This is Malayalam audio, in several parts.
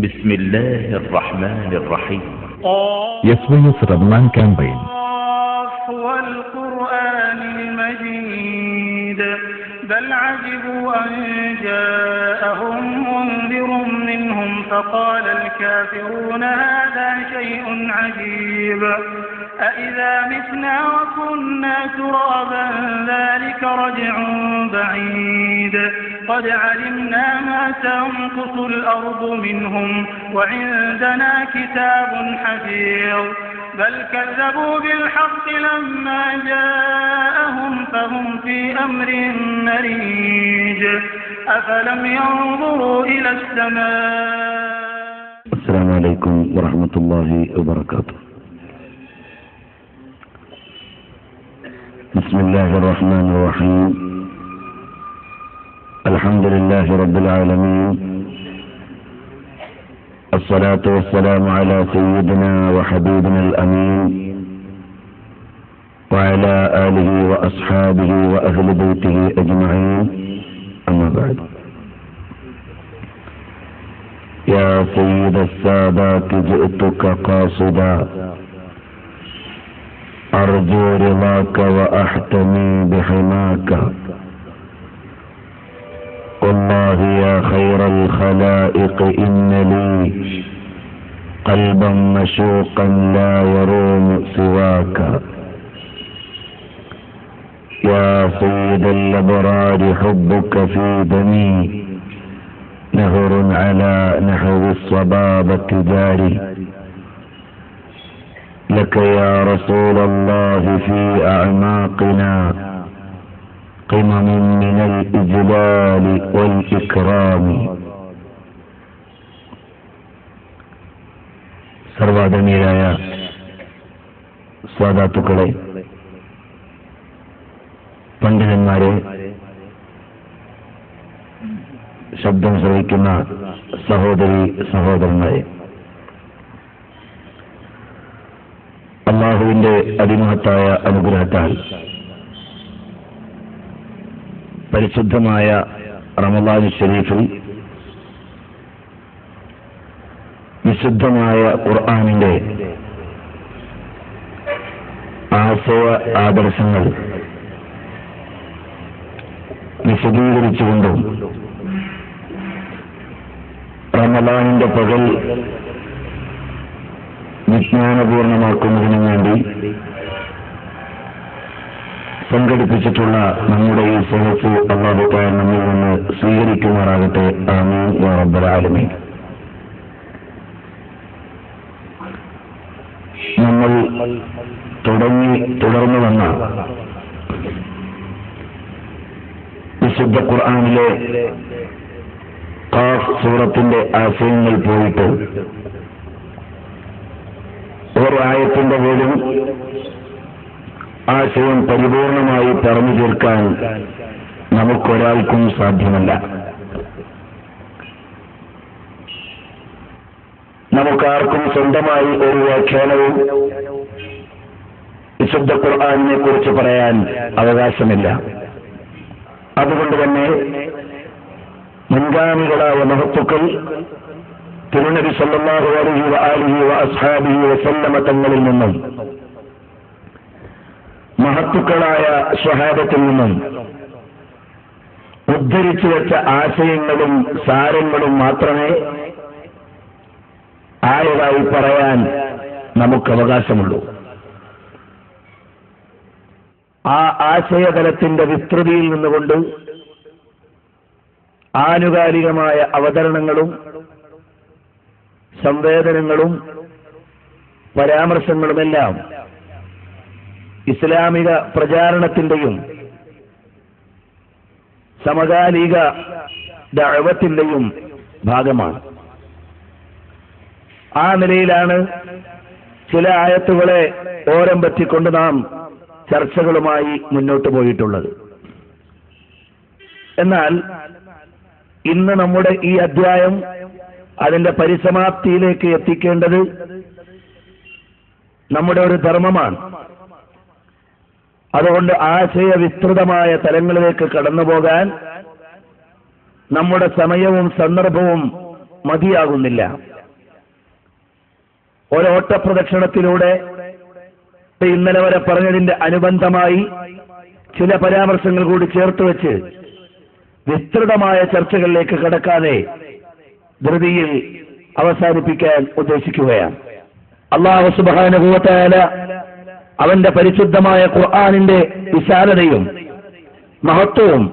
بسم الله الرحمن الرحيم. SBS رمضان كامبين. والقرآن المجيد بل عجبوا أن جاءهم منذر منهم فقال الكافرون هذا شيء عجيب أإذا متنا وكنا ترابا ذلك رجع بعيد قد علمنا ما تنقص الأرض منهم وعندنا كتاب حفيظ بل كذبوا بالحق لما جاءهم فهم في أمر مريج أفلم ينظروا إلى السماء. السلام عليكم ورحمة الله وبركاته. بسم الله الرحمن الرحيم. الحمد لله رب العالمين، الصلاة والسلام على سيدنا وحبيبنا الأمين وعلى آله وأصحابه وأهل بيته أجمعين، أما بعد. يا سيد السادات جئتك قاصدا أرجو رضاك وأحتمي بحماك والله يا خير الخلائق إن لي قلبا مشوقا لا يروم سواك يا سيد الأبرار حبك في دمي نهر على نحو الصبابة جاري لك يا رسول الله في أعماقنا قمم من الإجلال والإكرام. സർവാദരണീയരായ സാദാത്തുക്കളെ, പണ്ഡിതന്മാരെ, ശബ്ദം ശ്രവിക്കുന്ന സഹോദരി സഹോദരന്മാരെ, അല്ലാഹുവിന്റെ അതിമഹത്തായ അനുഗ്രഹത്താൽ പരിശുദ്ധമായ റമളാൻ ശരീഫിൽ വിശുദ്ധമായ ഖുർആനിന്റെ ആശയ ആദർശങ്ങൾ വിശദീകരിച്ചുകൊണ്ടും റമളാനിന്റെ പകൽ വിജ്ഞാനപൂർണമാക്കുന്നതിനു വേണ്ടി സംഘടിപ്പിച്ചിട്ടുള്ള നമ്മുടെ ഈ സദസ്സ് അല്ലാഹു തആല നമ്മിൽ നിന്ന് സ്വീകരിക്കുമാറാകട്ടെ. ആമീൻ യാ റബ്ബൽ ആലമീൻ. നമ്മൾ തുടർന്നു വന്ന വിശുദ്ധ ഖുർആനിലെ ഖാഫ് സൂറത്തിന്റെ ആശയങ്ങൾ പോയിട്ട് ഒരു ആയത്തിന്റെ പോലും ആശയം പരിപൂർണമായി പറഞ്ഞു തീർക്കാൻ നമുക്കൊരാൾക്കും സാധ്യമല്ല. നമുക്കാർക്കും സ്വന്തമായി ഒരു വ്യാഖ്യാനവും വിശുദ്ധ ഖുർആനിനെ കുറിച്ച് പറയാൻ അവകാശമില്ല. അതുകൊണ്ട് തന്നെ മുൻഗാമികളായ മഹത്തുക്കൾ തിരുനബി സല്ലല്ലാഹു അലൈഹി വആലിഹി വഅസ്ഹാബിഹി വസല്ലമ തങ്ങളിൽ നിന്നും മഹത്തുക്കളായ സ്വഹാബത്തിൽ നിന്നും ഉദ്ധരിച്ചു വെച്ച ആശയങ്ങളും സാരങ്ങളും മാത്രമേ ആയതായി പറയാൻ നമുക്ക് അവകാശമുള്ളൂ. ആ ആശയതലത്തിന്റെ വിസ്തൃതിയിൽ നിന്നുകൊണ്ട് ആനുകാലികമായ അവതരണങ്ങളും സംവേദനങ്ങളും പരാമർശങ്ങളുമെല്ലാം ഇസ്ലാമിക പ്രചാരണത്തിന്റെയും സമകാലിക ദഅവത്തിന്റെയും ഭാഗമാണ്. ആ നിലയിലാണ് ചില ആയത്തുകളെ ഓരം പറ്റിക്കൊണ്ട് നാം ചർച്ചകളുമായി മുന്നോട്ട് പോയിട്ടുള്ളത്. എന്നാൽ ഇന്ന് നമ്മുടെ ഈ അധ്യായം അതിന്റെ പരിസമാപ്തിയിലേക്ക് എത്തിക്കേണ്ടത് നമ്മുടെ ഒരു ധർമ്മമാണ്. അതുകൊണ്ട് ആശയവിസ്തൃതമായ തലങ്ങളിലേക്ക് കടന്നുപോകാൻ നമ്മുടെ സമയവും സന്ദർഭവും മതിയാകുന്നില്ല. ഒരോട്ടപ്രദക്ഷിണത്തിലൂടെ ഇന്നലെ വരെ പറഞ്ഞതിന്റെ അനുബന്ധമായി ചില പരാമർശങ്ങൾ കൂടി ചേർത്ത് വെച്ച് വിസ്തൃതമായ ചർച്ചകളിലേക്ക് കടക്കാതെ ധൃതിയിൽ അവസാനിപ്പിക്കാൻ ഉദ്ദേശിക്കുകയാണ്. അല്ലാഹു സുബ്ഹാനഹു വ തആല അവന്റെ പരിശുദ്ധമായ ഖുർആനിന്റെ വിശാലതയും മഹത്വവും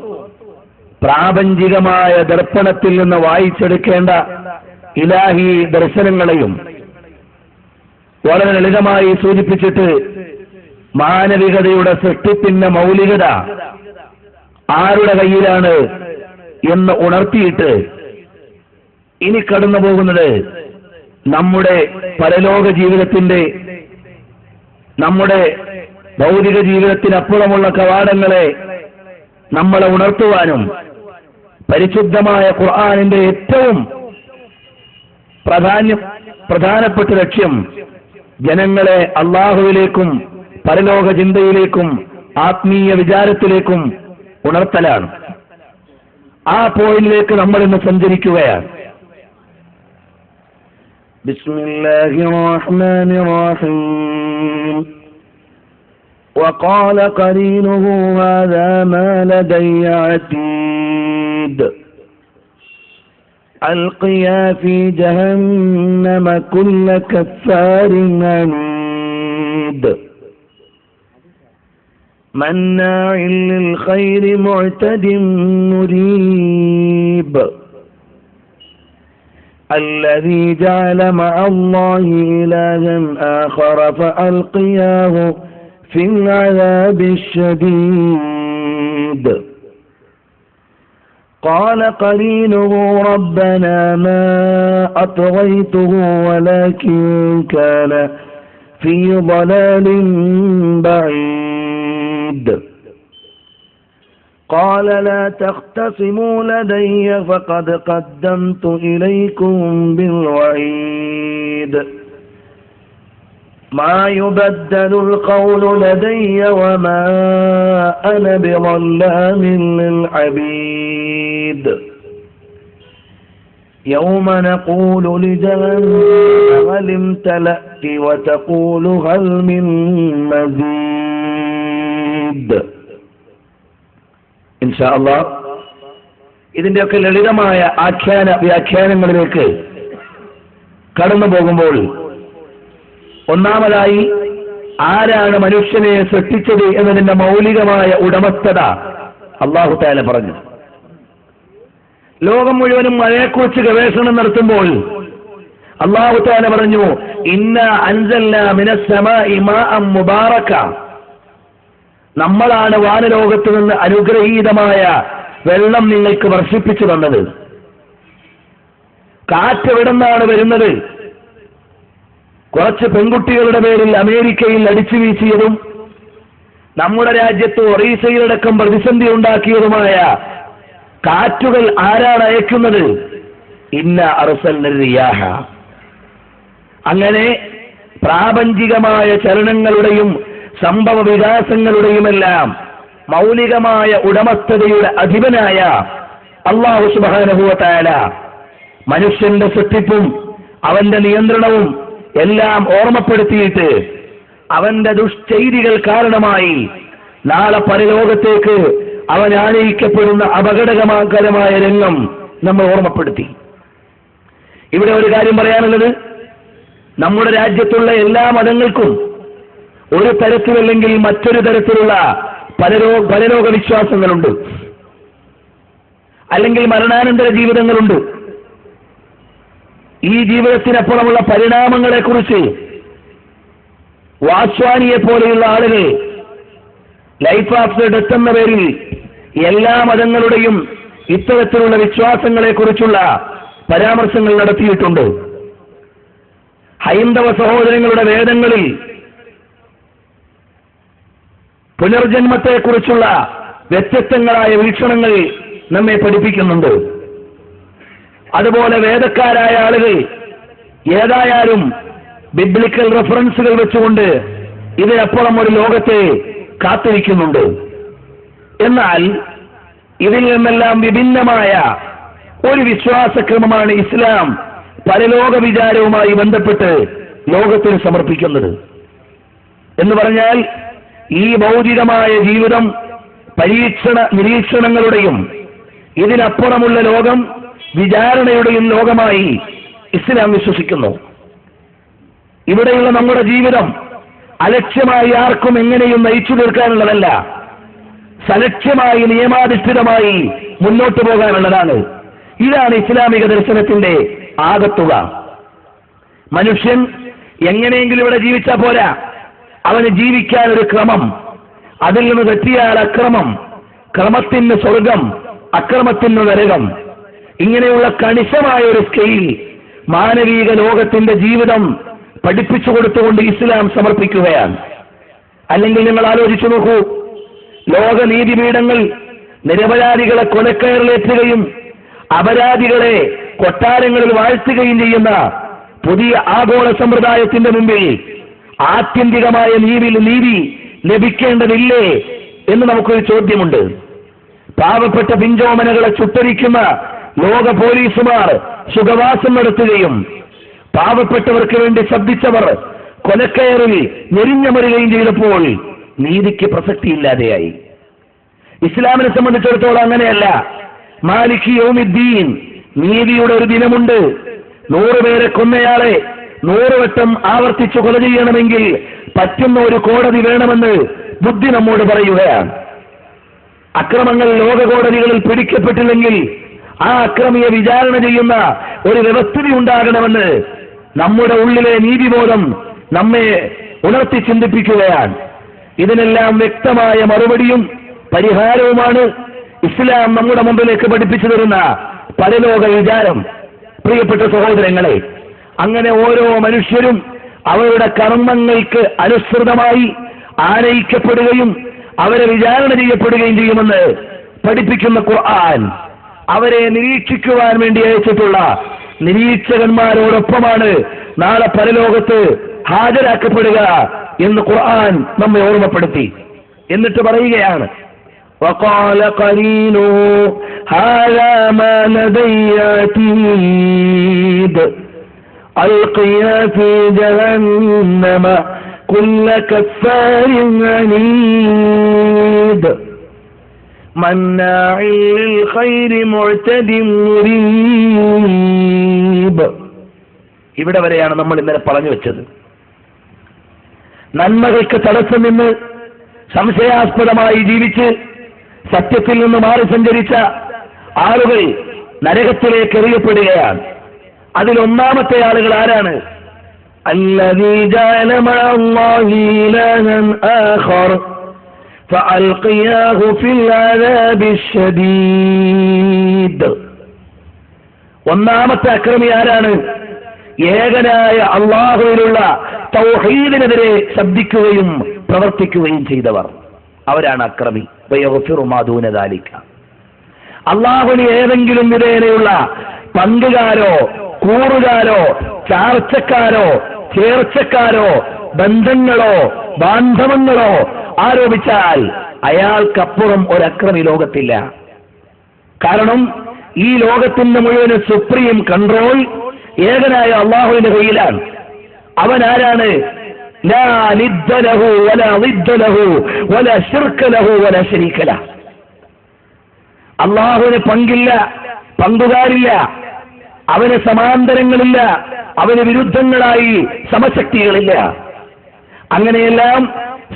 പ്രാപഞ്ചികമായ ദർപ്പണത്തിൽ നിന്ന് വായിച്ചെടുക്കേണ്ട ഇലാഹി ദർശനങ്ങളെയും വളരെ ലളിതമായി സൂചിപ്പിച്ചിട്ട് മാനവികതയുടെ സൃഷ്ടിപ്പിന്റെ മൗലികത ആരുടെ കയ്യിലാണ് എന്ന് ഉണർത്തിയിട്ട് ഇനി കടന്നു പോകുന്നത് നമ്മുടെ പരലോക ജീവിതത്തിന്റെ, നമ്മുടെ ഭൗതിക ജീവിതത്തിനപ്പുറമുള്ള കവാടങ്ങളെ നമ്മളെ ഉണർത്തുവാനും പരിശുദ്ധമായ ഖുർആനിന്റെ ഏറ്റവും പ്രധാനപ്പെട്ട ലക്ഷ്യം ജനങ്ങളെ അള്ളാഹുവിലേക്കും പരലോക ചിന്തയിലേക്കും ആത്മീയ വിചാരത്തിലേക്കും ഉണർത്തലാണ്. ആ പോയിന്റിലേക്ക് നമ്മൾ ഇന്ന് സഞ്ചരിക്കുകയാണ്. ബിസ്മില്ലാഹിർ റഹ്മാനിർ റഹീം. وقال قرينه هذا ما لدي عتيد ألقيا في جهنم كل كفار عنيد مناع للخير معتد مريب الذي جعل مع الله إلها آخر فألقياه في العذاب الشديد قال قرينه ربنا ما أطغيته ولكن كان في ضلال بعيد قال لا تختصموا لدي فقد قدمت إليكم بالوعيد ما يبدل القول لدي وما أنا بظلام للعبيد يوم نقول لجهنم هل امتلأت وتقول هل من مزيد إن شاء الله ഇതിന്റെയൊക്കെ ലളിതമായ വ്യാഖ്യാനങ്ങളിലേക്ക് കടന്നു പോകുമ്പോൾ ഒന്നാമതായി ആരാണ് മനുഷ്യനെ സൃഷ്ടിച്ചത് എന്നതിന്റെ മൗലികമായ ഉടമസ്ഥത അല്ലാഹു തആല പറഞ്ഞു. ലോകം മുഴുവനും മഴയെക്കുറിച്ച് ഗവേഷണം നടത്തുമ്പോൾ അല്ലാഹു തആല പറഞ്ഞു, ഇന്നാ അൻസൽനാ മിനസ് സമാഇ മാഅൻ മുബാറക, നമ്മളാണ് വാനലോകത്ത് നിന്ന് അനുഗ്രഹീതമായ വെള്ളം നിങ്ങൾക്ക് വർഷിപ്പിച്ചു തന്നത്. കാറ്റ് എവിടെ നിന്നാണ് വരുന്നത്? കുറച്ച് പെൺകുട്ടികളുടെ പേരിൽ അമേരിക്കയിൽ അടിച്ചു വീശിയതും നമ്മുടെ രാജ്യത്ത് ഒറീസയിലടക്കം പ്രതിസന്ധി ഉണ്ടാക്കിയതുമായ കാറ്റുകൾ ആരാണ് അയക്കുന്നത്? ഇന്ന അർസൽന റിയാഹ. അങ്ങനെ പ്രാപഞ്ചികമായ ചലനങ്ങളുടെയും സംഭവ വികാസങ്ങളുടെയുമെല്ലാം മൗലികമായ ഉടമസ്ഥതയുടെ അധിപനായ അല്ലാഹു സുബ്ഹാനഹു വ തആല മനുഷ്യന്റെ സൃഷ്ടിപ്പും അവന്റെ നിയന്ത്രണവും എല്ലാം ഓർമ്മപ്പെടുത്തിയിട്ട് അവന്റെ ദുഷ്ചെയ്തികൾ കാരണമായി നാളെ പരലോകത്തേക്ക് അവൻ ആനയിക്കപ്പെടുന്ന അപകടകരമായ രംഗം നമ്മൾ ഓർമ്മപ്പെടുത്തി. ഇവിടെ ഒരു കാര്യം പറയാനുള്ളത്, നമ്മുടെ രാജ്യത്തുള്ള എല്ലാ മതങ്ങൾക്കും ഒരു തരത്തിലല്ലെങ്കിൽ മറ്റൊരു തരത്തിലുള്ള പരലോക വിശ്വാസങ്ങളുണ്ട്, അല്ലെങ്കിൽ മരണാനന്തര ജീവിതങ്ങളുണ്ട്. ഈ ജീവിതത്തിനപ്പുറമുള്ള പരിണാമങ്ങളെക്കുറിച്ച് വാസ്വാനിയെ പോലെയുള്ള ആളുകൾ ലൈഫ് ആഫ്റ്റർ ഡെത്ത് എന്ന പേരിൽ എല്ലാ മതങ്ങളുടെയും ഇത്തരത്തിലുള്ള വിശ്വാസങ്ങളെക്കുറിച്ചുള്ള പരാമർശങ്ങൾ നടത്തിയിട്ടുണ്ട്. ഹൈന്ദവ സഹോദരങ്ങളുടെ വേദങ്ങളിൽ പുനർജന്മത്തെക്കുറിച്ചുള്ള വ്യത്യസ്തങ്ങളായ വീക്ഷണങ്ങൾ നമ്മെ പഠിപ്പിക്കുന്നുണ്ട്. അതുപോലെ വേദക്കാരായ ആളുകൾ ഏതായാലും ബിബ്ലിക്കൽ റെഫറൻസുകൾ വെച്ചുകൊണ്ട് ഇതിനപ്പുറം ഒരു ലോകത്തെ കാത്തിരിക്കുന്നുണ്ട്. എന്നാൽ ഇതിൽ നിന്നെല്ലാം വിഭിന്നമായ ഒരു വിശ്വാസക്രമമാണ് ഇസ്ലാം പരലോക വിചാരവുമായി ബന്ധപ്പെട്ട് ലോകത്തിന് സമർപ്പിക്കുന്നത്. എന്ന് പറഞ്ഞാൽ ഈ ഭൗതികമായ ജീവിതം നിരീക്ഷണങ്ങളുടെയും ഇതിനപ്പുറമുള്ള ലോകം വിചാരണയുടെയും ലോകമായി ഇസ്ലാം വിശ്വസിക്കുന്നു. ഇവിടെയുള്ള നമ്മുടെ ജീവിതം അലക്ഷ്യമായി ആർക്കും എങ്ങനെയും നയിച്ചു തീർക്കാനുള്ളതല്ല, സലക്ഷ്യമായി നിയമാധിഷ്ഠിതമായി മുന്നോട്ട് പോകാനുള്ളതാണ്. ഇതാണ് ഇസ്ലാമിക ദർശനത്തിന്റെ ആകത്തുക. മനുഷ്യൻ എങ്ങനെയെങ്കിലും ഇവിടെ ജീവിച്ചാൽ പോരാ, അവന് ജീവിക്കാൻ ഒരു ക്രമം, അതിൽ നിന്ന് തെറ്റിയാൽ അക്രമം, ക്രമത്തിന് സ്വർഗം, അക്രമത്തിന് നരകം, ഇങ്ങനെയുള്ള കണിശമായ ഒരു സ്കെയിൽ മാനവിക ലോകത്തിന്റെ ജീവിതം പഠിപ്പിച്ചു കൊടുത്തുകൊണ്ട് ഇസ്ലാം സമർപ്പിക്കുകയാണ്. അല്ലെങ്കിൽ നിങ്ങൾ ആലോചിച്ചു നോക്കൂ, ലോക നീതിപീഠങ്ങൾ നിരപരാധികളെ കൊലക്കയറിലേറ്റുകയും അപരാധികളെ കൊട്ടാരങ്ങളിൽ വാഴ്ത്തുകയും ചെയ്യുന്ന പുതിയ ആഗോള സമ്പ്രദായത്തിന്റെ മുമ്പിൽ ആത്യന്തികമായ നീതി ലഭിക്കേണ്ടതില്ലേ എന്ന് നമുക്കൊരു ചോദ്യമുണ്ട്. പാവപ്പെട്ട പിഞ്ചോമനകളെ ചുട്ടരിക്കുന്ന ലോക പോലീസുമാർ സുഖവാസം നടത്തുകയും പാവപ്പെട്ടവർക്ക് വേണ്ടി ശബ്ദിച്ചവർ കൊലക്കയറിൽ ഞെരിഞ്ഞമരുകയും ചെയ്തപ്പോൾ നീതിക്ക് പ്രസക്തിയില്ലാതെയായി. ഇസ്ലാമിനെ സംബന്ധിച്ചിടത്തോളം അങ്ങനെയല്ല. മാലിക് യൗമിദ്ദീൻ, നീതിയുടെ ഒരു ദിനമുണ്ട്. 100 പേരെ കൊന്നയാളെ 100 വട്ടം ആവർത്തിച്ചു കൊല ചെയ്യണമെങ്കിൽ പറ്റുന്ന ഒരു കോടതി വേണമെന്ന് ബുദ്ധി നമ്മോട് പറയുകയാണ്. അക്രമങ്ങൾ ലോക കോടതികളിൽ പിടിക്കപ്പെട്ടില്ലെങ്കിൽ ആ അക്രമിയെ വിചാരണ ചെയ്യുന്ന ഒരു വ്യവസ്ഥിതി ഉണ്ടാകണമെന്ന് നമ്മുടെ ഉള്ളിലെ നീതിബോധം നമ്മെ ഉണർത്തി ചിന്തിപ്പിക്കുകയാണ്. ഇതിനെല്ലാം വ്യക്തമായ മറുപടിയും പരിഹാരവുമാണ് ഇസ്ലാം നമ്മുടെ മുമ്പിലേക്ക് പഠിപ്പിച്ചു തരുന്ന പരലോക വിചാരം. പ്രിയപ്പെട്ട സഹോദരങ്ങളെ, അങ്ങനെ ഓരോ മനുഷ്യരും അവരുടെ കർമ്മങ്ങൾക്ക് അനുസൃതമായി ആനയിക്കപ്പെടുകയും അവരെ വിചാരണ ചെയ്യപ്പെടുകയും ചെയ്യുമെന്ന് പഠിപ്പിക്കുന്ന ഖുർആൻ അവരെ നിരീക്ഷിക്കുവാൻ വേണ്ടി അയച്ചിട്ടുള്ള നിരീക്ഷകന്മാരോടൊപ്പമാണ് നാളെ പരലോകത്ത് ഹാജരാക്കപ്പെടുക എന്ന് ഖുർആൻ നമ്മെ ഓർമ്മപ്പെടുത്തി. എന്നിട്ട് പറയുകയാണ്, وقال قرينه هذا ما لدي عتيد ألقيا في جهنم كل كفار عنيد مناع للخير معتد مريب. ഇവിടെ വരെയാണ് നമ്മൾ ഇന്നലെ പറഞ്ഞു വെച്ചത്. നന്മകൾക്ക് തടസ്സം നിന്ന് സംശയാസ്പദമായി ജീവിച്ച് സത്യത്തിൽ നിന്ന് മാറി സഞ്ചരിച്ച ആളുകൾ നരകത്തിലേക്ക് എറിയപ്പെടുകയാണ്. അതിലൊന്നാമത്തെ ആളുകൾ ആരാണ്? അല്ലദീ ജഅല മഅല്ലാഹി ഇലാഹൻ ആഖർ ഫഅൽഖിയാഹു ഫിൽ അദാബി ശദീദ്. ഒന്നാമത്തെ അക്രമി ആരാണ്? ഏകനായ അല്ലാഹുവിലുള്ള തൗഹീദിനെതിരെ ശബ്ദിക്കുകയും പ്രവർത്തിക്കുകയും ചെയ്തവർ, അവരാണ് അക്രമി. അല്ലാഹുവിന് ഏതെങ്കിലും വിധേനയുള്ള പങ്കുകാരോ കൂറുകാരോ ചാർച്ചക്കാരോ ചേർച്ചക്കാരോ ബന്ധങ്ങളോ ബാന്ധവങ്ങളോ ആരോപിച്ചാൽ അയാൾക്കപ്പുറം ഒരക്രമി ലോകത്തില്ല. കാരണം ഈ ലോകത്തിന്റെ മുഴുവൻ സുപ്രീം കൺട്രോൾ ഏകനായ അല്ലാഹുവിന്റെ കയ്യിലാണ്. അവൻ ആരാണ്? ലാ നിദ്ദ ലഹു വലാ ളിദ്ദ ലഹു വലാ ശിർക ലഹു വലാ ശരീക ലഹു. അല്ലാഹുവിന് പങ്കില്ല, പങ്കുകാരില്ല, അവന് സമാന്തരങ്ങളില്ല, അവന് വിരുദ്ധങ്ങളായി സമശക്തികളില്ല. അങ്ങനെയെല്ലാം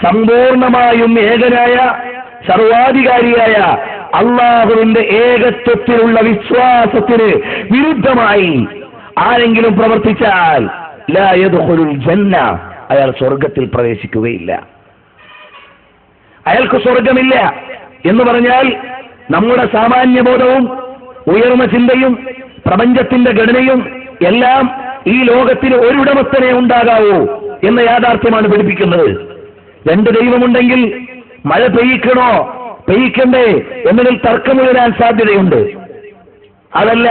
സമ്പൂർണമായും ഏകനായ സർവാധികാരിയായ അല്ലാഹുവിന്റെ ഏകത്വത്തിലുള്ള വിശ്വാസത്തിന് വിരുദ്ധമായി ആരെങ്കിലും പ്രവർത്തിച്ചാൽ ലാ യദ്ഖുലുൽ ജന്ന, അയാൾ സ്വർഗത്തിൽ പ്രവേശിക്കുകയില്ല. അയാൾക്ക് സ്വർഗമില്ല എന്ന് പറഞ്ഞാൽ നമ്മുടെ സാമാന്യബോധവും ഉയർന്ന ചിന്തയും പ്രപഞ്ചത്തിന്റെ ഘടനയും എല്ലാം ഈ ലോകത്തിന് ഒരുടമസ്ഥനെ ഉണ്ടാകാവൂ എന്ന യാഥാർത്ഥ്യമാണ് പഠിപ്പിക്കുന്നത്. 2 ദൈവമുണ്ടെങ്കിൽ മഴ പെയ്യിക്കണോ പെയ്യിക്കണ്ടേ എന്നതിൽ തർക്കമുയരാൻ സാധ്യതയുണ്ട്. അതല്ല,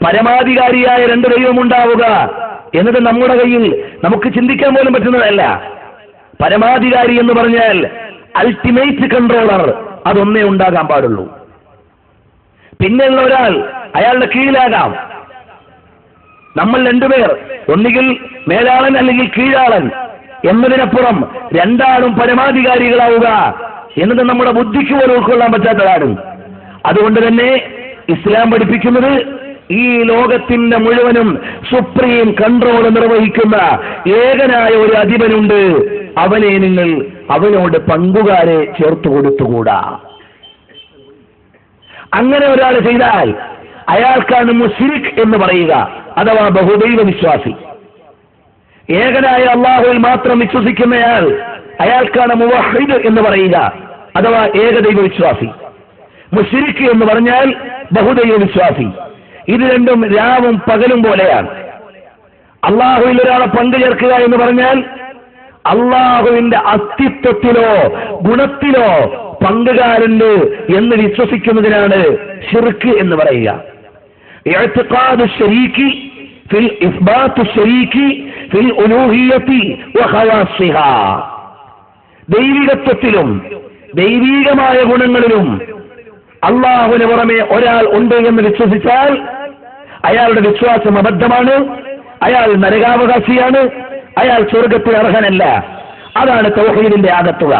പരമാധികാരിയായ 2 ദൈവമുണ്ടാവുക എന്നത് നമ്മുടെ കയ്യിൽ നമുക്ക് ചിന്തിക്കാൻ പോലും പറ്റുന്നതല്ല. പരമാധികാരി എന്ന് പറഞ്ഞാൽ അൾട്ടിമേറ്റ് കൺട്രോളർ, അതൊന്നേ ഉണ്ടാകാൻ പാടുള്ളൂ. പിന്നെയുള്ള ഒരാൾ അയാളുടെ കീഴിലാകാം. നമ്മൾ രണ്ടുപേർ, ഒന്നുകിൽ മേലാളൻ അല്ലെങ്കിൽ കീഴാളൻ എന്നതിനപ്പുറം രണ്ടാളും പരമാധികാരികളാവുക എന്നത് നമ്മുടെ ബുദ്ധിക്ക് പോലും ഉൾക്കൊള്ളാൻ പറ്റാത്തതാണ്. അതുകൊണ്ട് തന്നെ ഇസ്ലാം പഠിപ്പിക്കുന്നത് ഈ ലോകത്തിന്റെ മുഴുവനും സുപ്രീം കൺട്രോൾ നിർവഹിക്കുന്ന ഏകനായ ഒരു അധിപനുണ്ട്, അവനെ നിങ്ങൾ അവനോട് പങ്കുകാരെ ചേർത്തു കൊടുത്തുകൂടാ. അങ്ങനെ ഒരാൾ ചെയ്താൽ അയാൾക്കാണ് മുശ്രിക് എന്ന് പറയുക, അഥവാ ബഹുദൈവ വിശ്വാസി. ഏകനായ അള്ളാഹുവിൽ മാത്രം വിശ്വസിക്കുന്നയാൾ അയാൾക്കാണ് മുവഹിദ് എന്ന് പറയുക, അഥവാ ഏകദൈവ വിശ്വാസി. മുശ്രിക് എന്ന് പറഞ്ഞാൽ ബഹുദൈവ വിശ്വാസി. ഇത് രണ്ടും രാവും പകലും പോലെയാണ്. അള്ളാഹുവിൽ ഒരാളെ പങ്കു ചേർക്കുക എന്ന് പറഞ്ഞാൽ അള്ളാഹുവിന്റെ അസ്തിത്വത്തിലോ ഗുണത്തിലോ പങ്കുകാരുണ്ട് എന്ന് വിശ്വസിക്കുന്നതിനാണ് ശിർക്ക് എന്ന് പറയുക. ഇഅ്തിഖാദു ശരീക്കി ഫിൽ ഇസ്ബാത്തു ശരീക്കി ഫിൽ ഉലൂഹിയ്യത്തി വഖവാസിഹാ. ദൈവികത്വത്തിലും ദൈവീകമായ ഗുണങ്ങളിലും അള്ളാഹുവിന് പുറമെ ഒരാൾ ഉണ്ട് എന്ന് വിശ്വസിച്ചാൽ അയാളുടെ വിശ്വാസം അബദ്ധമാണ്, അയാൾ നരകാവകാശിയാണ്, അയാൾ സ്വർഗത്തിന് അർഹനല്ല. അതാണ് തൗഹീദിന്റെ ആകത്തുക.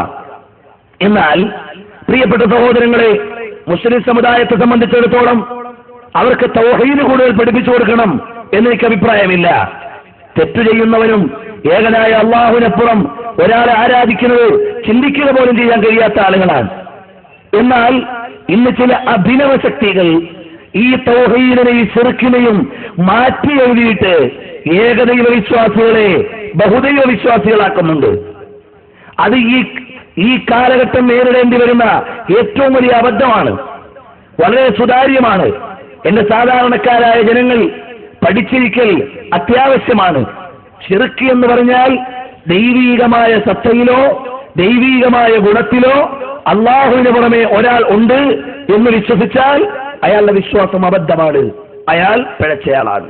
എന്നാൽ പ്രിയപ്പെട്ട സഹോദരങ്ങളെ, മുസ്ലിം സമുദായത്തെ സംബന്ധിച്ചിടത്തോളം അവർക്ക് തൗഹീദ് കൂടുതൽ പഠിപ്പിച്ചു കൊടുക്കണം എന്നെനിക്ക് അഭിപ്രായമില്ല. തെറ്റു ചെയ്യുന്നവനും ഏകനായ അള്ളാഹുവിനപ്പുറം ഒരാളെ ആരാധിക്കുന്നത് ചിന്തിക്കുക പോലും ചെയ്യാൻ കഴിയാത്ത ആളുകളാണ്. എന്നാൽ ഇന്ന് ചില അഭിനവ ശക്തികൾ ഈ തൗഹീദിനെയും ശിർക്കിനെയും മാറ്റി എഴുതിയിട്ട് ഏകദൈവ വിശ്വാസികളെ ബഹുദൈവ വിശ്വാസികളാക്കുന്നുണ്ട്. അത് ഈ കാലഘട്ടം നേരിടേണ്ടി വരുന്ന ഏറ്റവും വലിയ അബദ്ധമാണ്, വളരെ സുതാര്യമാണ്. എന്റെ സാധാരണക്കാരായ ജനങ്ങൾ പഠിച്ചിരിക്കൽ അത്യാവശ്യമാണ്. ശിർക്ക് എന്ന് പറഞ്ഞാൽ ദൈവീകമായ സത്തയിലോ ദൈവീകമായ ഗുണത്തിലോ അള്ളാഹുവിന് പുറമെ ഒരാൾ ഉണ്ട് എന്ന് വിശ്വസിച്ചാൽ അയാളുടെ വിശ്വാസം അബദ്ധമാണ്, അയാൾ പിഴച്ചയാളാണ്.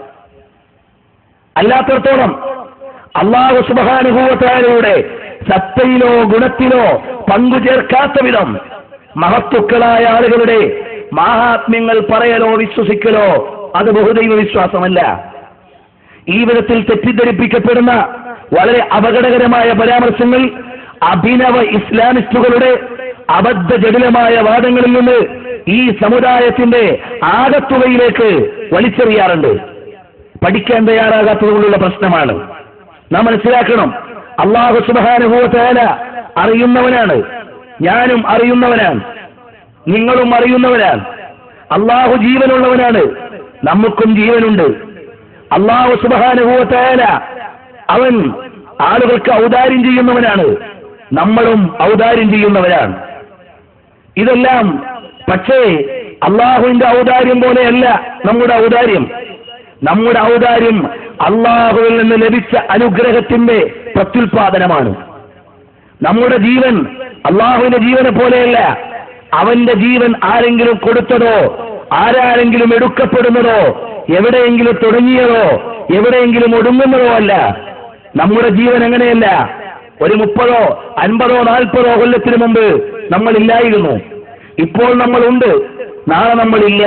അല്ലാത്തടത്തോളം അള്ളാഹു സുബ്ഹാനഹു വ തആലയുടെ സത്തയിലോ ഗുണത്തിലോ പങ്കു ചേർക്കാത്ത വിധം മഹത്തുക്കളായ ആളുകളുടെ മാഹാത്മ്യങ്ങൾ പറയലോ വിശ്വസിക്കലോ അത് ബഹുദൈവ വിശ്വാസമല്ല. ഈ വിധത്തിൽ തെറ്റിദ്ധരിപ്പിക്കപ്പെടുന്ന വളരെ അപകടകരമായ പരാമർശങ്ങൾ അഭിനവ ഇസ്ലാമിസ്റ്റുകളുടെ അബദ്ധ ജടിലമായ വാദങ്ങളിൽ നിന്ന് ഈ സമുദായത്തിന്റെ ആകത്തുകയിലേക്ക് വലിച്ചെറിയാറുണ്ട്. പഠിക്കാൻ തയ്യാറാകാത്തതുകൊണ്ടുള്ള പ്രശ്നമാണ്. നാം മനസ്സിലാക്കണം, അല്ലാഹു സുബ്ഹാനഹു വ തആല അറിയുന്നവനാണ്, ഞാനും അറിയുന്നവനാണ്, നിങ്ങളും അറിയുന്നവനാണ്. അല്ലാഹു ജീവനുള്ളവനാണ്, നമുക്കും ജീവനുണ്ട്. അല്ലാഹു സുബ്ഹാനഹു വ തആല അവൻ ആളുകൾക്ക് ഔദാര്യം ചെയ്യുന്നവനാണ്, നമ്മളും ഔദാര്യം ചെയ്യുന്നവരാണ്. ഇതെല്ലാം പക്ഷേ അള്ളാഹുവിന്റെ ഔദാര്യം പോലെയല്ല നമ്മുടെ ഔദാര്യം. നമ്മുടെ ഔദാര്യം അള്ളാഹുവിൽ നിന്ന് ലഭിച്ച അനുഗ്രഹത്തിന്റെ പ്രത്യുൽപാദനമാണ്. നമ്മുടെ ജീവൻ അള്ളാഹുവിന്റെ ജീവനെ പോലെയല്ല. അവന്റെ ജീവൻ ആരെങ്കിലും കൊടുത്തതോ ആരാരെങ്കിലും എടുക്കപ്പെടുന്നതോ എവിടെയെങ്കിലും തുടങ്ങിയതോ എവിടെയെങ്കിലും ഒടുങ്ങുന്നതോ അല്ല. നമ്മുടെ ജീവൻ അങ്ങനെയല്ല. ഒരു 30, 50, 40 കൊല്ലത്തിന് മുമ്പ് നമ്മളില്ലായിരുന്നു. ഇപ്പോൾ നമ്മളുണ്ട്, നാളെ നമ്മളില്ല.